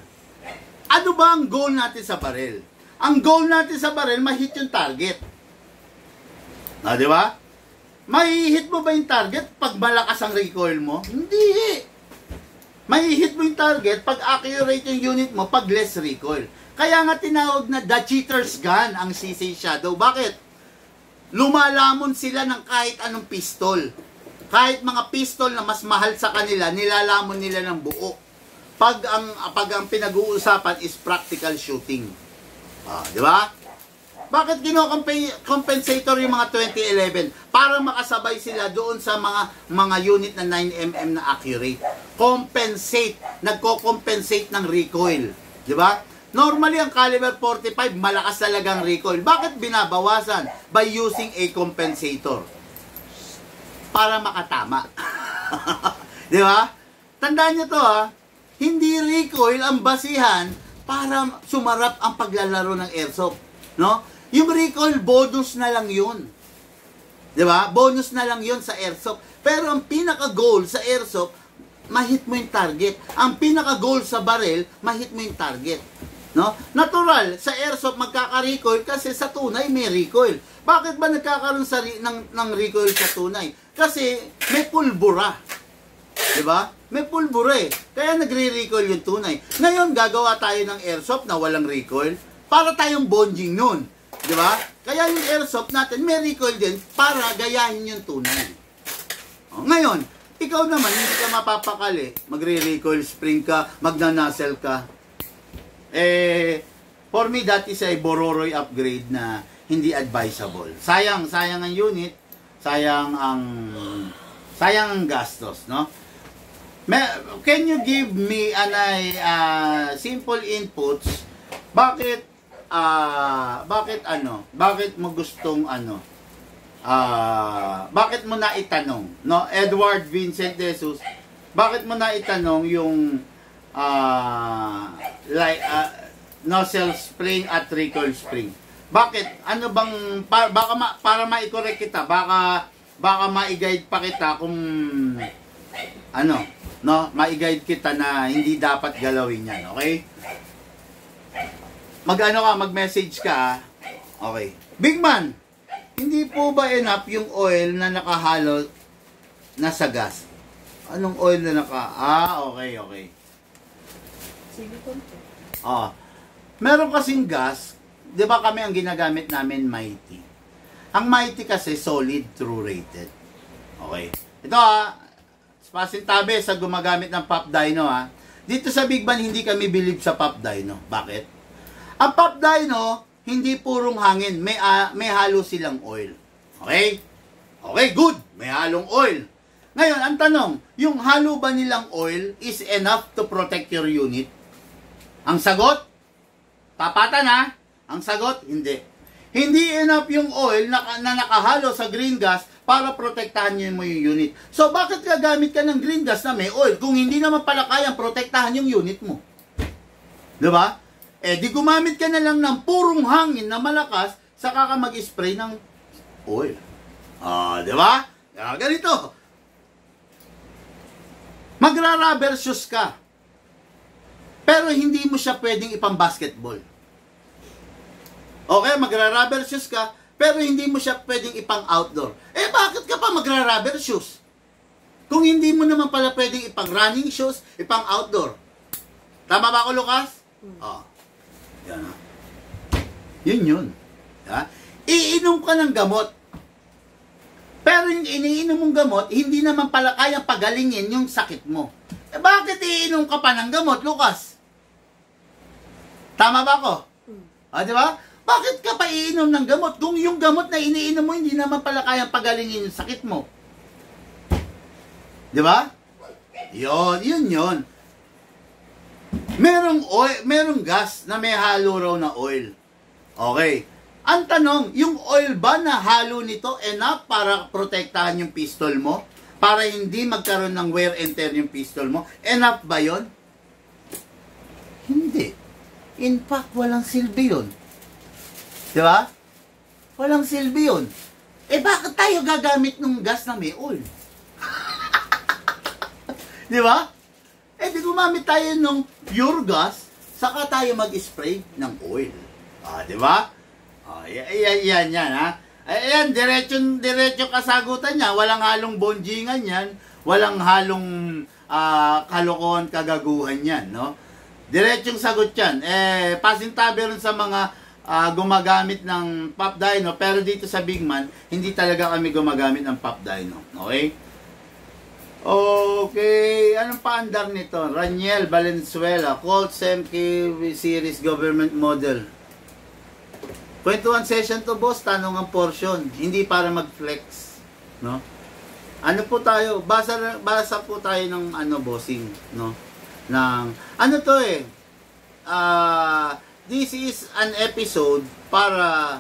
Ano ba ang goal natin sa barrel? Ang goal natin sa barrel, ma-hit yung target. Di ba? Mai-hit mo ba yung target pag malakas ang recoil mo? Hindi. Mai-hit mo yung target pag accurate yung unit mo pag less recoil. Kaya nga tinawag na the cheater's gun ang CC Shadow. Bakit? Lumalamon sila ng kahit anong pistol. Kahit mga pistol na mas mahal sa kanila, nilalamon nila ng buo. Pag ang pinag-uusapan is practical shooting. Di ba? Bakit compensator yung mga 2011? Para makasabay sila doon sa mga unit na 9mm na accurate. Compensate. Nagko-compensate ng recoil. Di ba? Normally, ang caliber 45, malakas talagang recoil. Bakit binabawasan? By using a compensator. Para makatama. Di ba? Tandaan nyo to ha. Hindi recoil ang basihan para sumarap ang paglalaro ng airsoft. No? Yung recoil, bonus na lang yun. Di ba? Bonus na lang yun sa airsoft. Pero ang pinaka-goal sa airsoft, ma-hit mo yung target. Ang pinaka-goal sa barrel, ma-hit mo yung target. No? Natural, sa airsoft magkaka-recoil kasi sa tunay may recoil. Bakit ba nagkakaroon ng recoil sa tunay? Kasi may pulbura. Diba? May pulbura eh. Kaya nagre-recoil yung tunay. Ngayon, gagawa tayo ng airsoft na walang recoil para tayong bonjing nun. Diba? Kaya yung airsoft natin may recoil din para gayahin yung tunay. Ngayon, ikaw naman, hindi ka mapapakali. Magre-recoil spring ka, magnanasel ka. For me, that is a Bororoy upgrade na hindi advisable. Sayang ang unit, sayang ang gastos, no? Can you give me simple inputs? Bakit mo gustong bakit mo na itanong, no? Edward Vincent De Jesus, bakit mo na itanong yung nozzle spring at recoil spring? Bakit? Ano bang para ma-correct kita, baka ma-guide pa kita kung ma-guide kita na hindi dapat galawin yan, okay? Mag-message ka, okay. Big man, hindi po ba enough yung oil na nakahalo na sa gas? Anong oil na okay. Silicone po. Meron kasing gas, di ba kami ang ginagamit namin Mighty. Ang Mighty kasi solid true rated. Okay. Ito pasintabi sa gumagamit ng Pop Dyno Dito sa Big Bang hindi kami believe sa Pop Dyno. Bakit? Ang Pop Dyno hindi purong hangin, may halo silang oil. Okay? Okay, good. May halong oil. Ngayon, ang tanong, yung halo ba nilang oil is enough to protect your unit? Ang sagot, tapatan Ang sagot, hindi. Hindi enough yung oil na nakahalo sa green gas para protektahan mo yung unit. So, bakit gagamit ka ng green gas na may oil kung hindi naman pala kayang protektahan yung unit mo? Diba? Di gumamit ka na lang ng purong hangin na malakas, saka ka mag-spray ng oil. Diba? Ganito. Magra-rubber shoes ka. Pero hindi mo siya pwedeng ipang-basketball. Okay, magra-rubber shoes ka, pero hindi mo siya pwedeng ipang-outdoor. Bakit ka pa magra-rubber shoes? Kung hindi mo naman pala pwedeng ipang-running shoes, ipang-outdoor. Tama ba ako, Lucas? Yan Yun. Iinom ka ng gamot. Pero yung iniinom mong gamot, hindi naman pala kayang pagalingin yung sakit mo. Bakit iinom ka pa ng gamot, Lucas? Tama ba ako? Diba? Bakit ka pa iinom ng gamot kung yung gamot na iniinom mo hindi naman pala kayang pagalingin yung sakit mo? Di ba? Yun. Merong gas na may halo raw na oil. Okay. Ang tanong, yung oil ba na halo nito enough para protektahan yung pistol mo? Para hindi magkaroon ng wear and tear yung pistol mo? Enough ba yon? Hindi. In fact, walang silbi yun. Di ba? Walang silbi yun. Bakit tayo gagamit ng gas na may oil? Di ba? Di gumamit tayo ng pure gas, saka tayo mag-spray ng oil. Di ba? Yan, ha? Ayan, diretso kasagutan niya. Walang halong bonjingan yan. Walang halong kalokohan, kagaguhan yan, no? Diretsong sagot yan. Pasintabi rin sa mga gumagamit ng Pop Dino, pero dito sa Big Man, hindi talaga kami gumagamit ng Pop Dino. Okay? Okay, anong paandar nito? Raniel Valenzuela, Colt MK Series Government Model. Kwentuhan session to, boss, tanong ang portion, hindi para mag-flex, no? Ano po tayo? Basa po tayo ng bossing, no? Ano to this is an episode para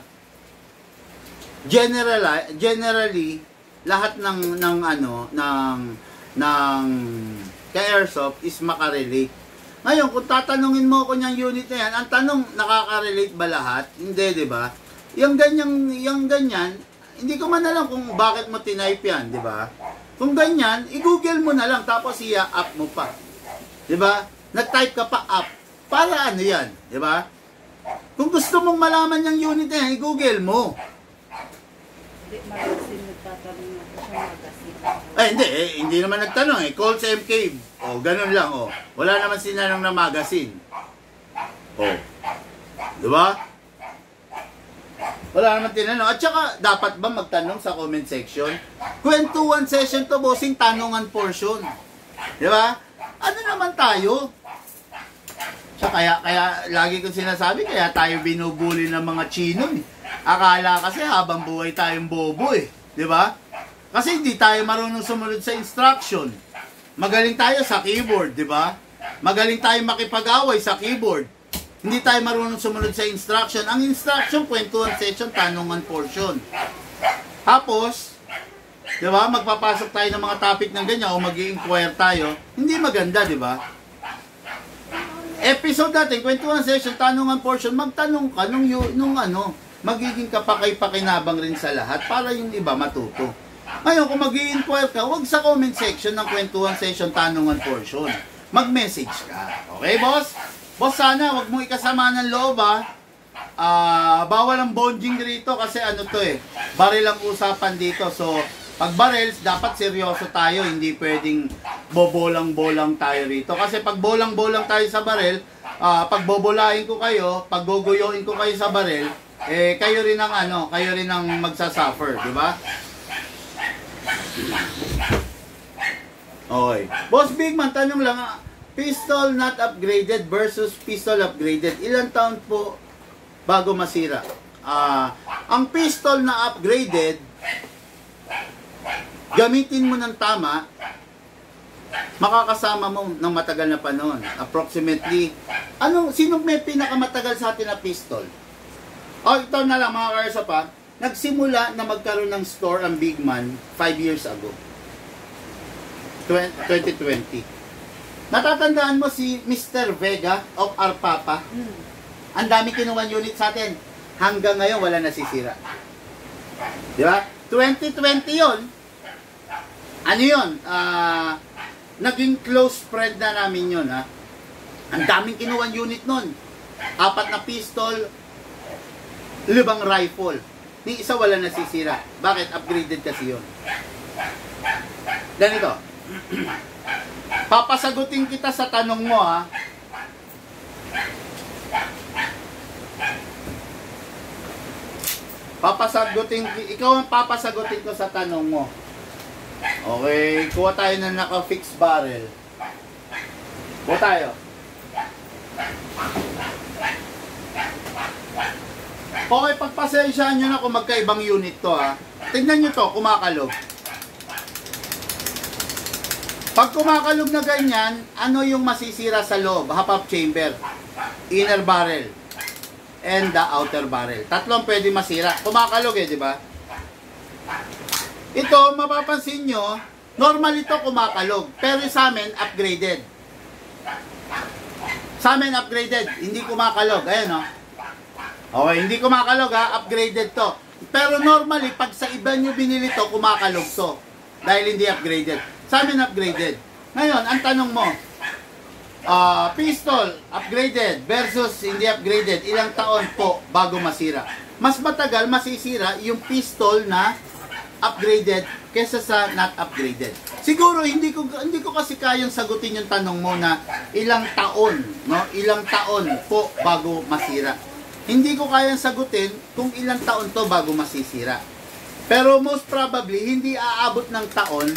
generally lahat ng ka-airsoft is makarelate. Ngayon, kung tatanungin mo ko niyang unit na yan, ang tanong, nakaka-relate ba lahat? Hindi, di ba? Yung ganyan, hindi ko man alam kung bakit mo tinype yan, di ba? Kung ganyan, i-google mo na lang, tapos up mo pa. Di ba? Nag-type ka pa up. Para ano yan, di ba? Kung gusto mong malaman yung unit na yan, i-google mo. Magazine, nagtatanong ako sa magazine. Hindi naman nagtanong Colts MK. Ganun lang, Wala naman sinanong na magazine. Di ba? Wala naman tinanong. At saka, dapat ba magtanong sa comment section? Kwentuhan session to, bossing, tanungan portion. Di ba? Ano naman tayo? Kaya lagi kong sinasabi, kaya tayo binubuli ng mga Chino. Akala kasi habang buhay tayong bobo di ba? Kasi hindi tayo marunong sumunod sa instruction. Magaling tayo sa keyboard, di ba? Magaling tayo makipag-away sa keyboard. Hindi tayo marunong sumunod sa instruction. Ang instruction, kwentuhan session, tanungan portion. Tapos, di ba, magpapasok tayo ng mga topic ng ganyan o mag-i-inquire tayo. Hindi maganda, di ba? Episode natin, kwentuhan session, tanungan portion, magtanong ka nung magiging kapakay-pakinabang rin sa lahat para yung iba matuto. Ngayon, kung mag-i-inquire ka, huwag sa comment section ng kwentuhan session, tanungan portion. Mag-message ka. Okay, boss? Boss, sana, huwag mong ikasama ng loob, bawal ang bonding rito kasi baril ang usapan dito. So, pag barils, dapat seryoso tayo. Hindi pwedeng bobolang-bolang tayo rito. Kasi pag bolang-bolang tayo sa baril, pag bobolahin ko kayo, pag guguyoin ko kayo sa baril, kayo rin ang magsasuffer, di ba? Okay. Boss Big Man, tanong lang, pistol not upgraded versus pistol upgraded, ilang taon po bago masira? Ang pistol na upgraded, gamitin mo ng tama, makakasama mo ng matagal na panahon. Approximately, sino may pinakamatagal sa atin na pistol? Ito na lang mga karsa pa, nagsimula na magkaroon ng store ang Big Man 5 years ago. 2020. Natatandaan mo si Mr. Vega of Arpapa? Ang dami kinuha unit sa atin. Hanggang ngayon, wala nasisira. Di ba? 2020 yon. Ano yun? Naging close friend na namin yun, Ang daming kinuha unit nun. 4 na pistol, 5 rifle. Ni isa wala nasisira. Bakit? Upgraded kasi yun. Ganito. Papasagutin kita sa tanong mo, Ikaw ang papasagutin ko sa tanong mo. Okay, kuha tayo ng naka-fixed barrel. Kuha tayo. Okay, pagpasensyahan nyo na kung magkaibang unit to, Tignan nyo to, kumakalog. Pag kumakalog na ganyan, ano yung masisira sa loob? Half chamber, inner barrel, and the outer barrel. Tatlong pwede masira. Kumakalog eh, di ba? Ito, mapapansin nyo, normal ito kumakalog. Pero sa amin, upgraded. Sa amin, upgraded. Hindi kumakalog. Ayan, no? Okay, hindi kumakalog, ha? Upgraded to. Pero normally, pag sa iba nyo binili to, kumakalog to. Dahil hindi upgraded. Sa amin, upgraded. Ngayon, ang tanong mo, pistol, upgraded versus hindi upgraded, ilang taon po bago masira? Mas matagal masisira yung pistol na upgraded kesa sa not upgraded. Siguro hindi ko kasi kayang sagutin yung tanong mo na ilang taon, no? Ilang taon po bago masira. Hindi ko kayang sagutin kung ilang taon to bago masisira. Pero most probably hindi aabot ng taon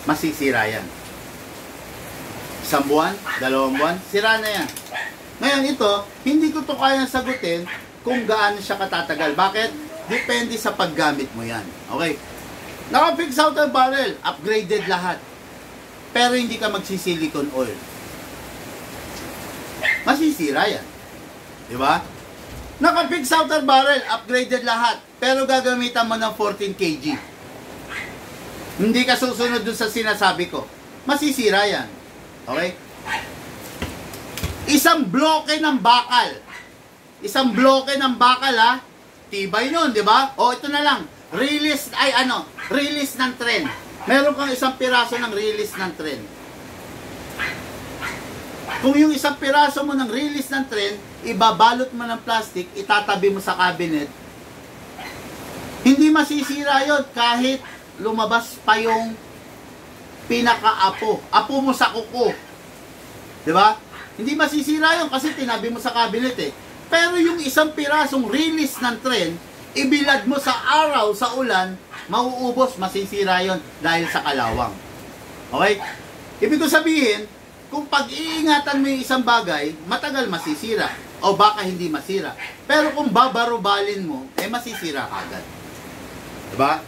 masisira yan. 1 buwan, 2 buwan, sira na yan. Ngayon ito, hindi ko to kayang sagutin kung gaano siya katatagal. Bakit? Depende sa paggamit mo yan. Okay? Naka-fix outer barrel, upgraded lahat. Pero hindi ka magsisilicone oil. Masisira yan. Diba? Naka-fix outer barrel, upgraded lahat. Pero gagamitan mo ng 14 kg. Hindi ka susunod dun sa sinasabi ko. Masisira yan. Okay? Isang bloke ng bakal. Isang bloke ng bakal, ha? Tibay nun, di ba? O, ito na lang. Release ng tren. Meron kang isang piraso ng release ng tren. Kung yung isang piraso mo ng release ng tren, ibabalot mo ng plastic, itatabi mo sa cabinet, hindi masisira yon kahit lumabas pa yung pinaka-apo. Apo mo sa kuko. Di ba? Hindi masisira yon kasi tinabi mo sa cabinet eh. Pero yung isang pirasong release ng tren, ibilad mo sa araw, sa ulan, mauubos, masisira yon dahil sa kalawang. Okay? Ibig ko sabihin, kung pag-iingatan mo yung isang bagay, matagal masisira. O baka hindi masira. Pero kung babarubalin mo, masisira agad. Diba?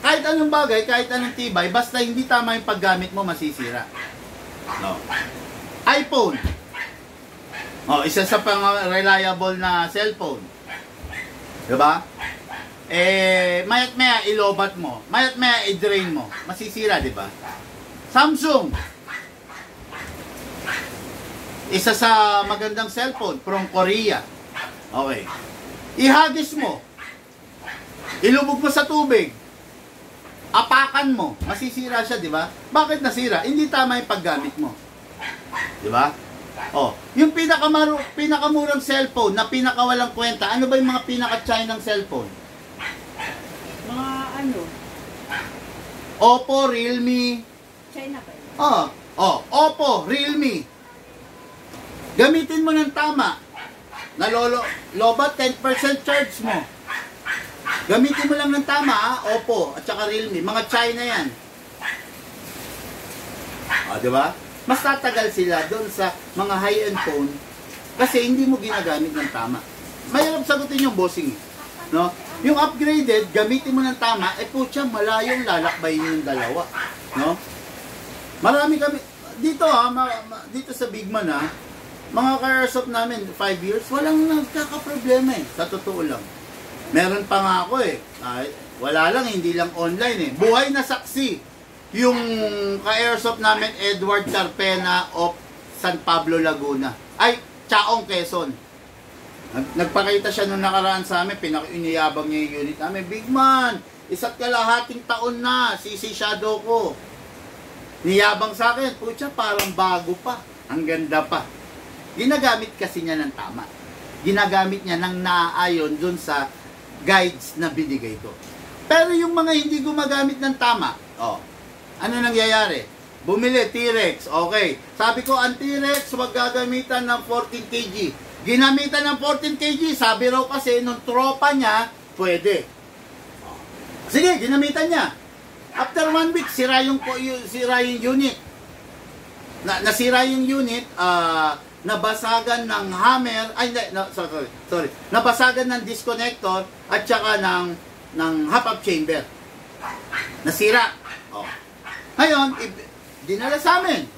Kahit anong bagay, kahit anong tibay, basta hindi tama yung paggamit mo, masisira. No. iPhone. Isa sa pang reliable na cellphone. Diba? Mayat maya ilobat mo. Mayat maya i-drain mo. Masisira, diba? Samsung. Isa sa magandang cellphone from Korea. Okay. Ihagis mo. Ilubog mo sa tubig. Apakan mo. Masisira siya, diba? Bakit nasira? Hindi tama yung paggamit mo. Diba? Yung pinakamurang cellphone na pinakawalang kwenta, ano ba yung mga pinaka-Chinang cellphone? Mga ano? Oppo, Realme. China ba yun? Oppo, Realme. Gamitin mo ng tama. Lobat, 10% charge mo. Gamitin mo lang ng tama, Oppo at saka Realme. Mga China yan. Diba? Mas tatagal sila doon sa mga high-end phone kasi hindi mo ginagamit ng tama. Mahirap sagutin yung bossing. No? Yung upgraded, gamitin mo ng tama, putya, malayong lalakbayin yung dalawa. No? Marami kami, dito dito sa Bigman mga ka-airsoft namin, 5 years, walang nagkakaproblema sa totoo lang. Meron pa nga ako wala lang, hindi lang online Buhay na saksi. Yung ka-airsoft namin, Edward Carpena of San Pablo, Laguna. Chaong, Quezon. Nagpakita siya nung nakaraan sa amin, iniyabang niya yung unit namin. Big man, 1.5 taon na, sisi shadow ko. Niyabang sa akin, putya, parang bago pa. Ang ganda pa. Ginagamit kasi niya ng tama. Ginagamit niya ng naaayon dun sa guides na binigay ko. Pero yung mga hindi gumagamit ng tama, ano nangyayari? Bumili, T-Rex, okay. Sabi ko, ang T-Rex, wag gagamitan ng 14 kg. Ginamitan ng 14 kg, sabi raw kasi, nung tropa niya, pwede. Sige, ginamitan niya. After 1 week, sira yung unit. Nasira yung unit, nabasagan ng hammer, sorry. Nabasagan ng disconnector, at saka ng half-up chamber. Nasira. Oh. Ngayon, dinala sa amin.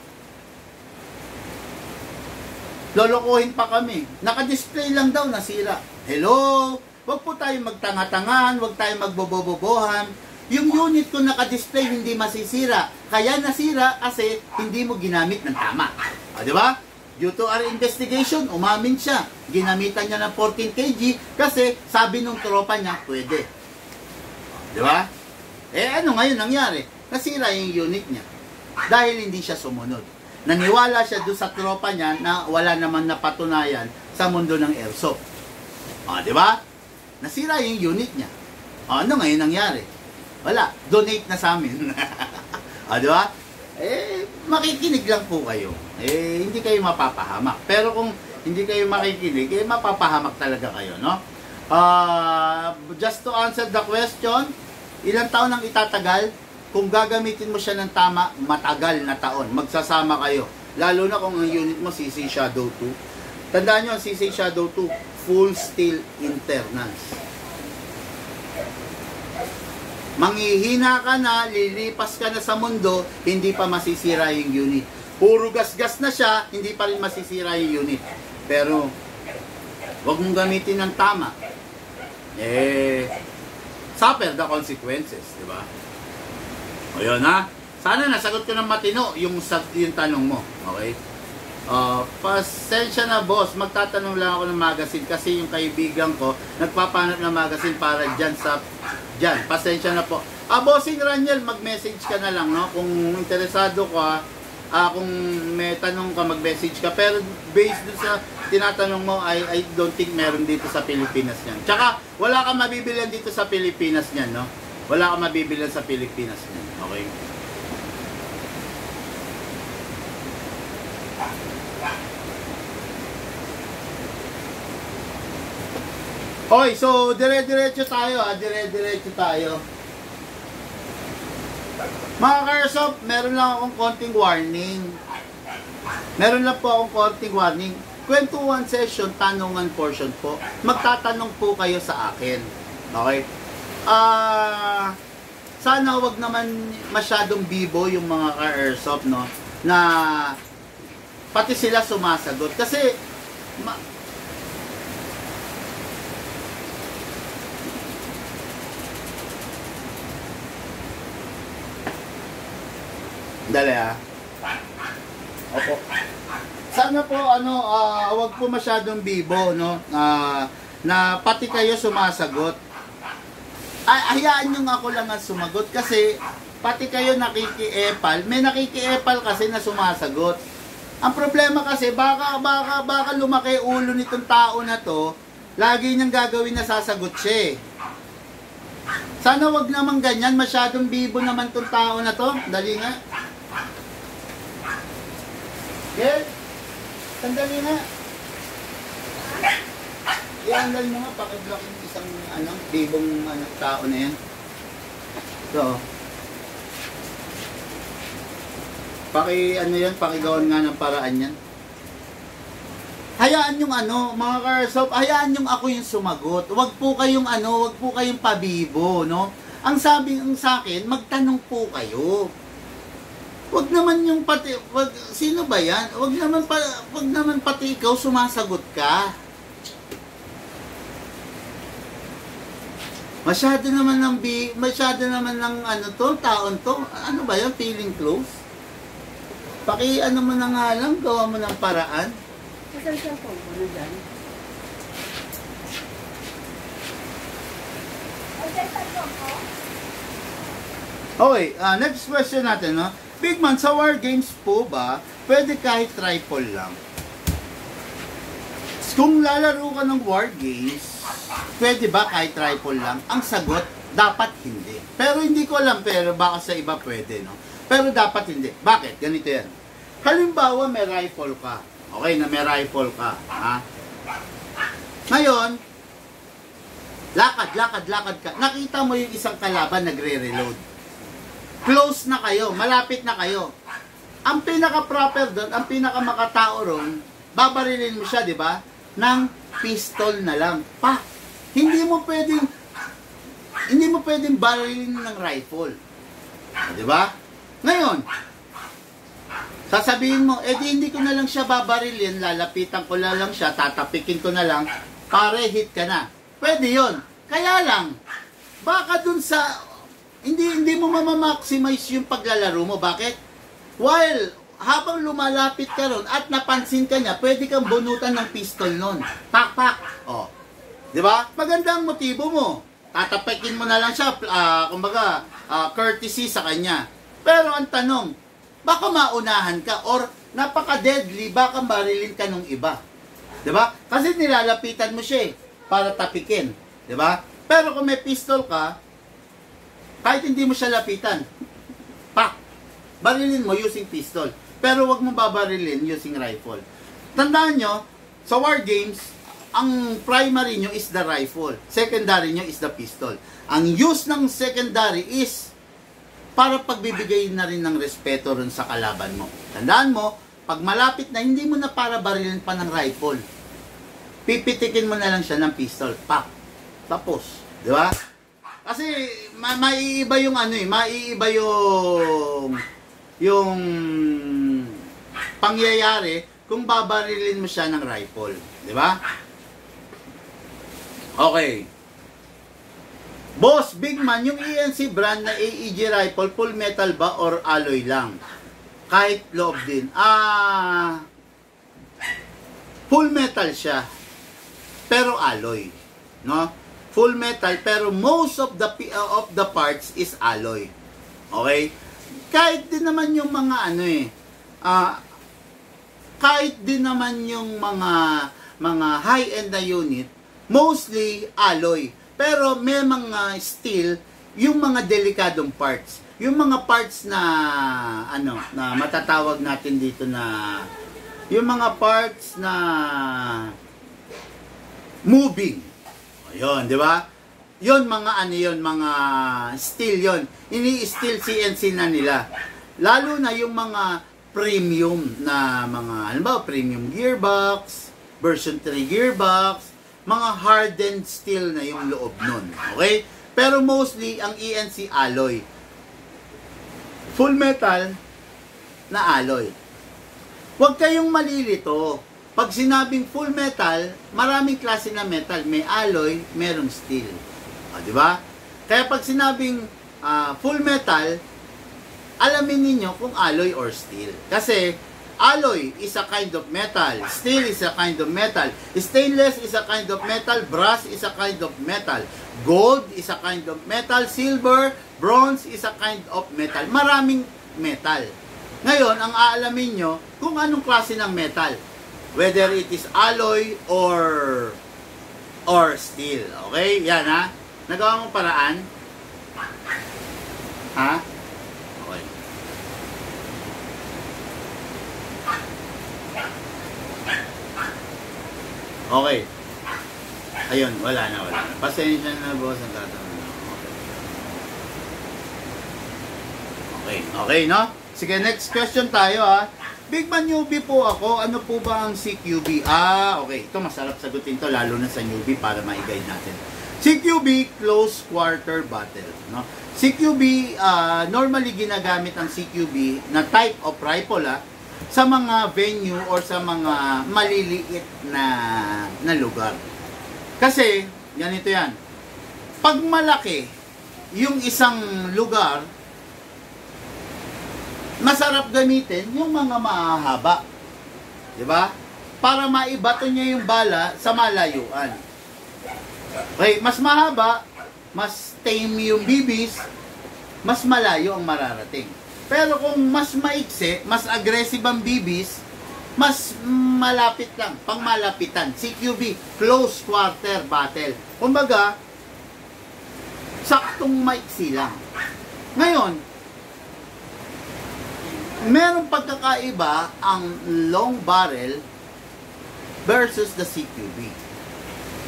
Lolokohin pa kami. Naka-display lang daw, nasira. Hello? Huwag po tayong magtanga-tangan, huwag tayong magbobobobohan. Yung unit ko naka-display hindi masisira. Kaya nasira kasi hindi mo ginamit ng tama. O, di ba? Due to our investigation, umamin siya. Ginamitan niya ng 14 kg kasi sabi nung tropa niya, pwede. Di ba? Ano ngayon nangyari? Nasira yung unit niya. Dahil hindi siya sumunod. Naniwala siya doon sa tropa niya na wala naman napatunayan sa mundo ng airsoft. Di ba? Nasira yung unit niya. Ano ngayon nangyari? Wala. Donate na sa amin. Di ba? Makikinig lang po kayo. Hindi kayo mapapahamak. Pero kung hindi kayo makikinig, mapapahamak talaga kayo, no? Just to answer the question, ilang taon ang itatagal? Kung gagamitin mo siya ng tama, matagal na taon. Magsasama kayo. Lalo na kung ang unit mo CC Shadow 2. Tandaan nyo, ang CC Shadow 2, full steel internals. Manghihina ka na, lilipas ka na sa mundo, hindi pa masisira yung unit. Puro gas-gas na siya, hindi pa rin masisira yung unit. Pero, huwag mong gamitin ng tama. Suffer the consequences, di ba? O yun ha. Sana nasagot ko ng matino yung tanong mo. Okay? Pasensya na boss, magtatanong lang ako ng magazine kasi yung kaibigan ko nagpapanap ng magazine para dyan. Pasensya na po. Bossing Raniel, mag-message ka na lang, no? Kung interesado ka, kung may tanong ka, mag-message ka. Pero based dun sa tinatanong mo, I don't think meron dito sa Pilipinas yan. Tsaka, wala kang mabibilihan dito sa Pilipinas yan, no? Wala kang mabibilihan sa Pilipinas yan. Okay? Okay, so dire-diretso tayo, dire-diretso tayo. Mga ka-airsoft, meron lang akong konting warning. Kwentuhan session, tanungan portion po. Magtatanong po kayo sa akin. Okay? Sana wag naman masyadong bibo yung mga ka-airsoft, no? Na pati sila sumasagot. Kasi, dali Opo. Sana po wag po masyadong bibo, no? Na pati kayo sumasagot. Hayaan nyo ako lang ang sumagot kasi pati kayo nakikiepal. May nakikiepal kasi na sumasagot. Ang problema kasi baka lumaki ulo nitong tao na to, lagi niyang gagawin na sasagot siya. Sana wag naman ganyan, masyadong bibo naman tong tao na to. Dali nga. Okay? Sandali nga. I-handle mo nga, pakiblock yung isang bibong tao na yan. So, pakigawan nga ng paraan yan. Hayaan yung mga ka-airsoft, hayaan yung ako yung sumagot. Wag po kayong pabibo, no? Ang sabi sa akin, magtanong po kayo. Wag naman yung sino ba yan? Wag naman pati ikaw sumasagot ka. Masyado naman ng taon to. Ano ba yan? Feeling close? Mo na nga lang, gawa mo ng paraan. Kasal siya po, ano dyan? Okay, next question natin, no? Big man, sa war games po ba, pwede kahit rifle lang? Kung lalaro ka ng war games, pwede ba kahit rifle lang? Ang sagot, dapat hindi. Pero hindi ko alam, pero baka sa iba pwede, no? Pero dapat hindi. Bakit? Ganito yan. Halimbawa, may rifle ka. Okay, na may rifle ka. Ha? Ngayon, lakad ka. Nakita mo yung isang kalaban nagre-reload. Close na kayo, malapit na kayo. Ang pinaka-proper doon, ang pinaka-makatao ron, babarilin mo siya, di ba? Ng pistol na lang. Hindi mo pwedeng barilin ng rifle. Di ba? Ngayon, sasabihin mo, hindi ko na lang siya babarilin, lalapitan ko na lang siya, tatapikin ko na lang, pare hit ka na. Pwede yon. Kaya lang, baka dun sa, hindi mo mamamaximize yung paglalaro mo. Bakit? While, habang lumalapit ka ron at napansin ka niya, pwede kang bunutan ng pistol nun. Pak, pak. O. Di ba? Maganda ang motibo mo. Tatapikin mo na lang siya, courtesy sa kanya. Pero ang tanong, baka maunahan ka or napaka-deadly, baka barilin ka nung iba. 'Di ba? Kasi nilalapitan mo siya para tapikin, 'di ba? Pero kung may pistol ka, kahit hindi mo siya lapitan, pak, barilin mo using pistol. Pero wag mo babarilin using rifle. Tandaan nyo, sa war games, ang primary nyo is the rifle. Secondary nyo is the pistol. Ang use ng secondary is para pagbibigay na rin ng respeto rin sa kalaban mo. Tandaan mo, pag malapit na, hindi mo na para barilin pa ng rifle. Pipitikin mo na lang siya ng pistol. Pak. Tapos. Di ba? Kasi, maiiba yung maiiba yung pangyayari kung babarilin mo siya ng rifle. Di ba? Okay. Boss, Big Man, yung ENC brand na AEG rifle, full metal ba or alloy lang? Kahit loob din. Full metal siya. Pero alloy. No? Full metal, pero most of the parts is alloy. Okay? Kahit din naman yung mga kahit din naman yung mga high-end na unit, mostly alloy. Pero may mga steel, yung mga delikadong parts. Yung mga parts na na matatawag natin dito na yung mga parts na moving. Ayun, di ba? Yun mga mga steel yon. Ini-steel CNC na nila. Lalo na yung mga premium na mga premium gearbox, version 3 gearbox, mga hardened steel na yung loob nun. Okay? Pero mostly, ang ENC alloy. Full metal na alloy. Huwag kayong malilito. Pag sinabing full metal, maraming klase na metal. May alloy, merong steel. Di ba? Kaya pag sinabing full metal, alamin ninyo kung alloy or steel. Kasi, alloy is a kind of metal. Steel is a kind of metal. Stainless is a kind of metal. Brass is a kind of metal. Gold is a kind of metal. Silver, bronze is a kind of metal. Maraming metal. Ngayon, ang aalamin nyo kung anong klase ng metal. Whether it is alloy or steel. Okay? Yan ha. Nagawa mong paraan? Ha? Okay. Okay. Ayun, wala na. Pasensya na, boss. Ang tatanong. Okay, no? Sige, next question tayo, ha. Big Man, newbie po ako. Ano po ba ang CQB? Okay. Ito, masarap sagutin to, lalo na sa newbie para ma-guide natin. CQB, Close Quarter Battle, no? CQB, normally ginagamit ang CQB na type of rifle, sa mga venue or sa mga maliliit na lugar. Kasi, ganito yan. Pag malaki yung isang lugar, masarap gamitin yung mga mahahaba. Diba? Para maibato niya yung bala sa malayuan. Okay, mas mahaba, mas tame yung bibis, mas malayo ang mararating. Pero kung mas maiksi, mas aggressive ang bibis, mas malapit lang, pang malapitan. CQB, Close Quarter Battle. Kumbaga, saktong maiksi lang. Ngayon, merong pagkakaiba ang long barrel versus the CQB.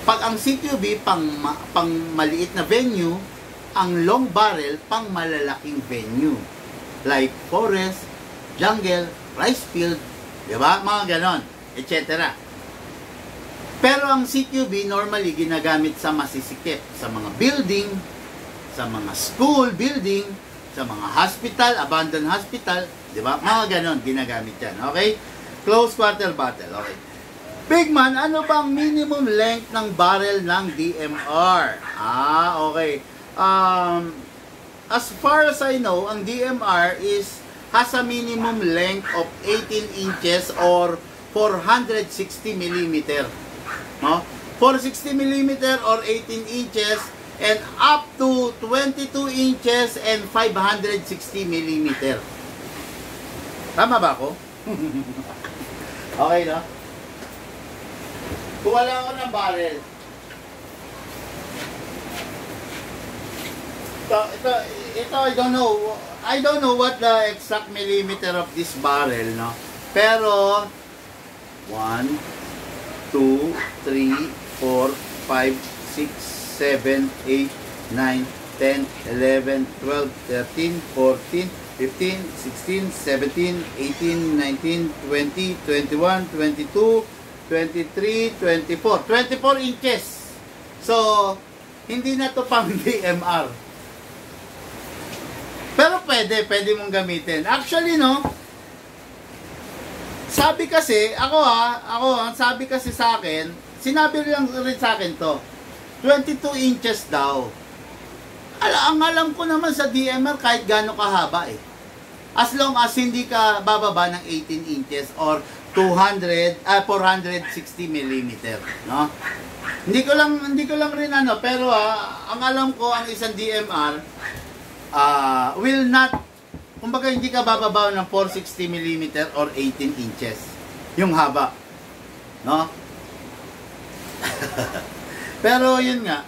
Pag ang CQB pang maliit na venue, ang long barrel pang malalaking venue. Like forest, jungle, rice field, diba? Mga ganon, etc. Pero ang CQB normally ginagamit sa masisikip, sa mga building, sa mga school building, sa sa mga hospital, abandoned hospital, di ba? Mga ganon, ginagamit yan. Okay? Close quarter bottle. Okay. Big man, ano bang minimum length ng barrel ng DMR? Okay. As far as I know, ang DMR has a minimum length of 18 inches or 460 mm. No? 460 mm or 18 inches and up to 22 inches and 560 mm. Tama ba ako? Okay, no? Kuha lang ako ng barrel. Ito, I don't know what the exact millimeter of this barrel, no? Pero, 1, 2, 3, 4, 5, 6, 7, 8, 9, 10, 11, 12, 13, 14, 15, 16, 17, 18, 19, 20, 21, 22, 23, 24. 24 inches. So, hindi na to pang DMR. Pero pwede mong gamitin. Actually, no, sabi kasi, sabi kasi sa akin, sinabi lang rin sa akin to, 22 inches daw. Ang alam ko naman sa DMR, kahit gaano kahaba eh. As long as hindi ka bababa ng 18 inches or 460 mm, no? Hindi ko lang rin pero ang alam ko ang isang DMR will not, kumbaga hindi ka bababa ng 460 mm or 18 inches yung haba, no? Pero yun nga,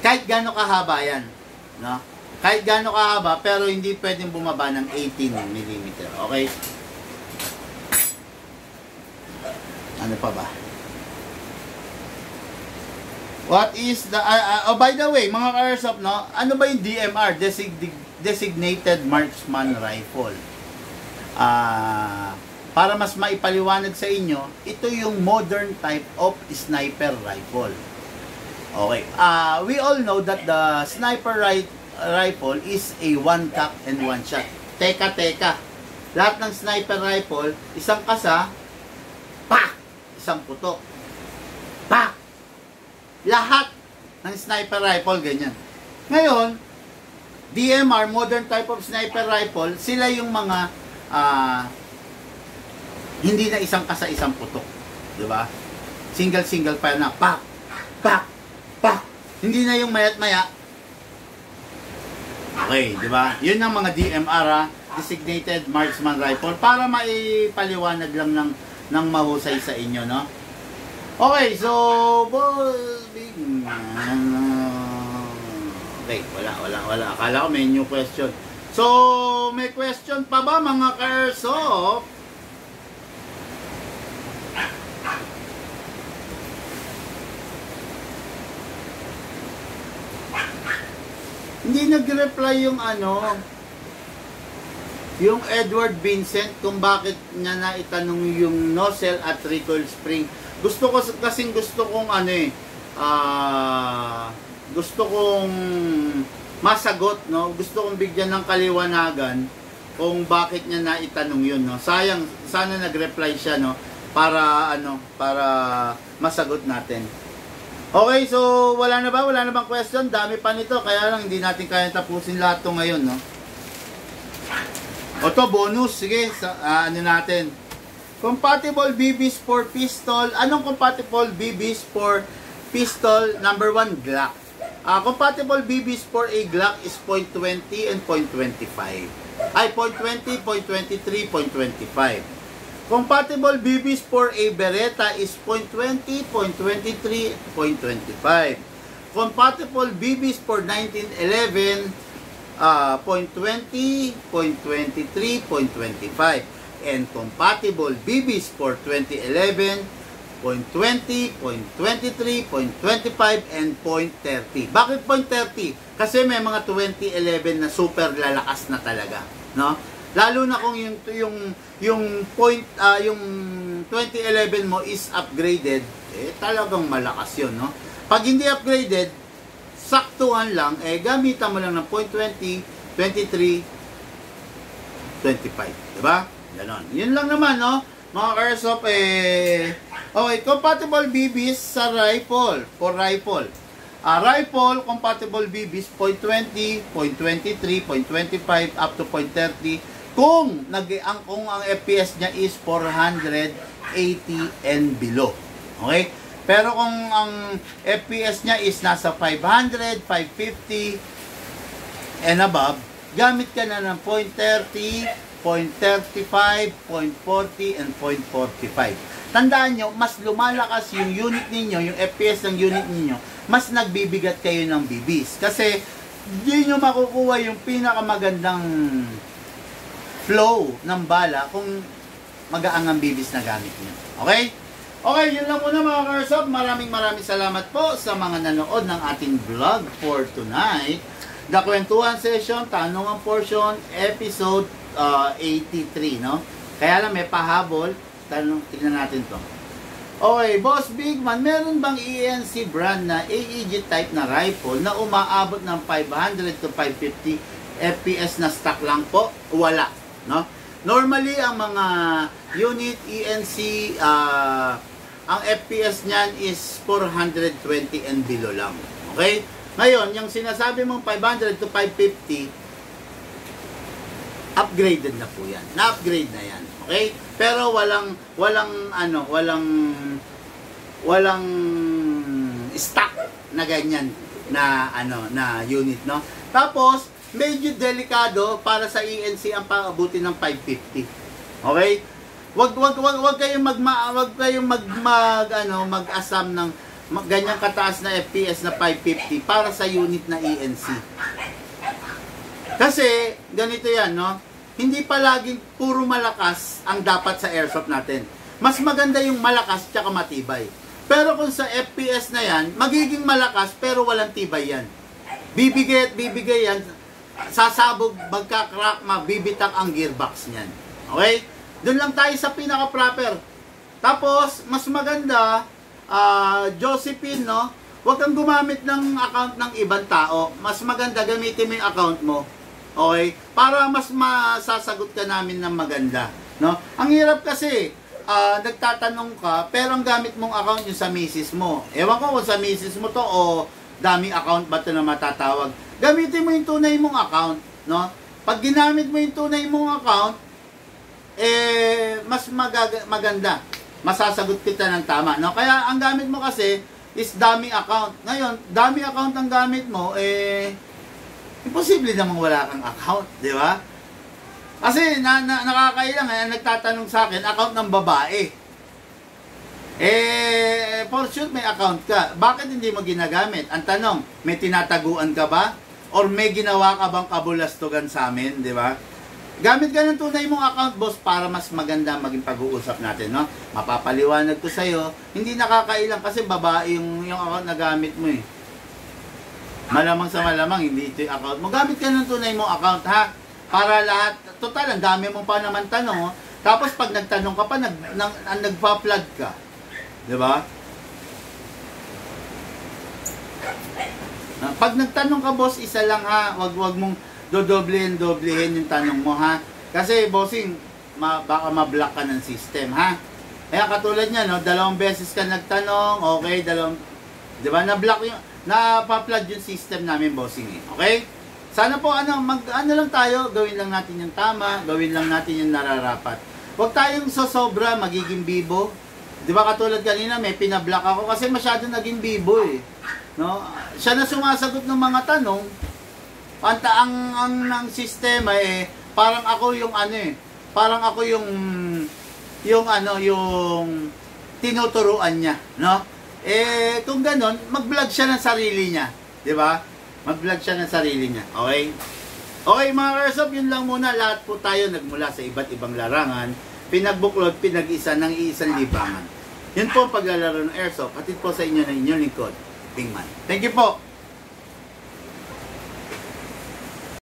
kahit gaano kahaba yan, no? Kahit gaano kahaba, pero hindi pwedeng bumaba ng 18 mm. Okay? Ano pa ba? What is the... by the way, mga ka-airsoft, no? Ano ba yung DMR? Designated Marksman Rifle. Para mas maipaliwanag sa inyo, ito yung modern type of sniper rifle. Okay. We all know that the sniper rifle is a one cock and one shot. Teka. Lahat ng sniper rifle, isang kasa, pak! Isang putok. Pak! Lahat ng sniper rifle, ganyan. Ngayon, DMR, modern type of sniper rifle, sila yung mga hindi na isang kasa, isang putok. Diba? Single fire na, pak! Pak! Pak! Hindi na yung mayat-maya. Okay, di ba? Yun ang mga DMR, Designated Marksman Rifle, para maipaliwanag lang ng mahusay sa inyo, no? Okay, so, big man. Okay, wala. Akala ko may new question. So, may question pa ba mga ka-airsoft? Hindi nag-reply yung Edward Vincent kung bakit niya na itanong yung nozzle at recoil spring. Gusto kong gusto kong masagot, no? Gusto kong bigyan ng kaliwanagan kung bakit niya na itanong yun, no? Sayang, sana nag-reply siya, no? Para masagot natin. Okay, so wala na bang question? Dami pa nito, kaya lang hindi natin kaya tapusin lahat to ngayon, no? O to, bonus, sige, natin. Compatible BBs for pistol. Anong compatible BBs for pistol? Number 1, Glock. Compatible BBs for a Glock is .20 and .25. Ay, .20, .23, .25. Compatible BBs for a Beretta is .20, .23, .25. Compatible BBs for 1911, .20, .23, .25. And compatible BBs for 2011, .20, .23, .25, and .30. Bakit .30? Kasi may mga 2011 na super lalakas na talaga, no? Lalo na kung yung 2011 mo is upgraded, talagang malakas yun, no? Pag hindi upgraded, saktuhan lang, gamitan mo lang ng .20, 23, 25. Diba? Ganon. Yun lang naman, no? Mga airsoft, okay, compatible BBs sa rifle, for rifle. Rifle, compatible BBs, 0.20, 0.23, 0.25, up to 0.30. Kung ang FPS niya is 480 and below. Okay? Pero kung ang FPS niya is nasa 500, 550 and above, gamit ka na ng 0.30, 0.35, 0.40, and 0.45. Tandaan nyo, mas lumalakas yung unit ninyo, yung FPS ng unit ninyo, mas nagbibigat kayo ng BBs. Kasi, hindi nyo makukuha yung pinakamagandang flow ng bala kung magaang ang BBs na gamit nyo. Okay? Okay, yun lang muna mga Airsoft. Maraming salamat po sa mga nanood ng ating vlog for tonight. The Kwentuhan Session, Tanungan Portion, episode 83, no? Kaya lang may pahabol. Tignan natin to. Okay, Boss Bigman, meron bang ENC brand na AEG type na rifle na umaabot ng 500 to 550 FPS na stock lang po? Wala, no? Normally, ang mga unit ENC, ang FPS niyan is 420 and below lang. Okay? Ngayon, yung sinasabi mong 500 to 550, upgraded na po yan. Na-upgrade na yan. Okay? Pero walang stock na ganyan na na unit, no? Tapos medyo delikado para sa ENC ang paabuti ng 550. Okay? Wag kayong mag-asam ng ganyang kataas na FPS na 550 para sa unit na ENC. Kasi ganito 'yan, no? Hindi palaging puro malakas ang dapat sa airsoft natin. Mas maganda yung malakas tsaka matibay. Pero kung sa FPS na 'yan, magiging malakas pero walang tibay 'yan. Bibigay yan, sasabog, magka-crack, mabibitak ang gearbox niyan. Okay? Doon lang tayo sa pinaka-proper. Tapos, mas maganda, Josephine, no? Huwag kang gumamit ng account ng ibang tao. Mas maganda, gamitin mo yung account mo. Okay? Para mas masasagot ka namin ng maganda. No? Ang hirap kasi, nagtatanong ka, pero ang gamit mong account yung sa misis mo. Ewan ko kung sa misis mo to o daming account ba ito na matatawag. Gamitin mo yung tunay mong account. No? Pag ginamit mo yung tunay mong account, mas maganda. Masasagot kita ng tama, no? Kaya ang gamit mo kasi is dummy account. Ngayon, dummy account ang gamit mo, imposible namang wala kang account, di ba? Kasi nakakailang, nagtatanong sa akin, account ng babae. For sure may account ka. Bakit hindi mo ginagamit? Ang tanong, may tinataguan ka ba? Or may ginawa ka bang kabulastugan sa amin, di ba? Gamit ka ng tunay mong account, boss, para mas maganda maging pag-uusap natin, no? Mapapaliwanag ko sa'yo, hindi nakakailang kasi babae yung account na gamit mo, eh. Malamang sa malamang, hindi ito yung account mo. Gamit ka ng tunay mong account, ha? Para lahat, total, ang dami mo pa naman tanong, oh. Tapos pag nagtanong ka pa, nagpa-plug ka. Diba? Pag nagtanong ka, boss, isa lang, ha? Wag mong dodoblehin yung tanong mo, ha? Kasi, bossing, baka ma-block ka ng system, ha? Kaya katulad niya, no? 2 beses ka nagtanong, okay, diba? Na-block yung, na-pa-plug yung system namin, bossing, eh. Okay? Sana po, ano lang tayo, gawin lang natin yung tama, gawin lang natin yung nararapat. Huwag tayong sosobra, magiging bibo. Diba katulad kanina, may pinablock ako kasi masyado naging bibo, eh. No? Siya na sumasagot ng mga tanong, ang sistema, parang ako yung parang ako yung tinuturuan niya, no? Kung ganon, mag-vlog siya ng sarili niya, di ba? Mag-vlog siya ng sarili niya, okay? Okay mga Airsoft, yun lang muna. Lahat po tayo nagmula sa iba't ibang larangan, pinagbuklod, pinag-isa ng iisang libangan. Yun po ang paglalaro ng Airsoft. Hatid po sa inyo ng inyong lingkod, Bingman. Thank you po.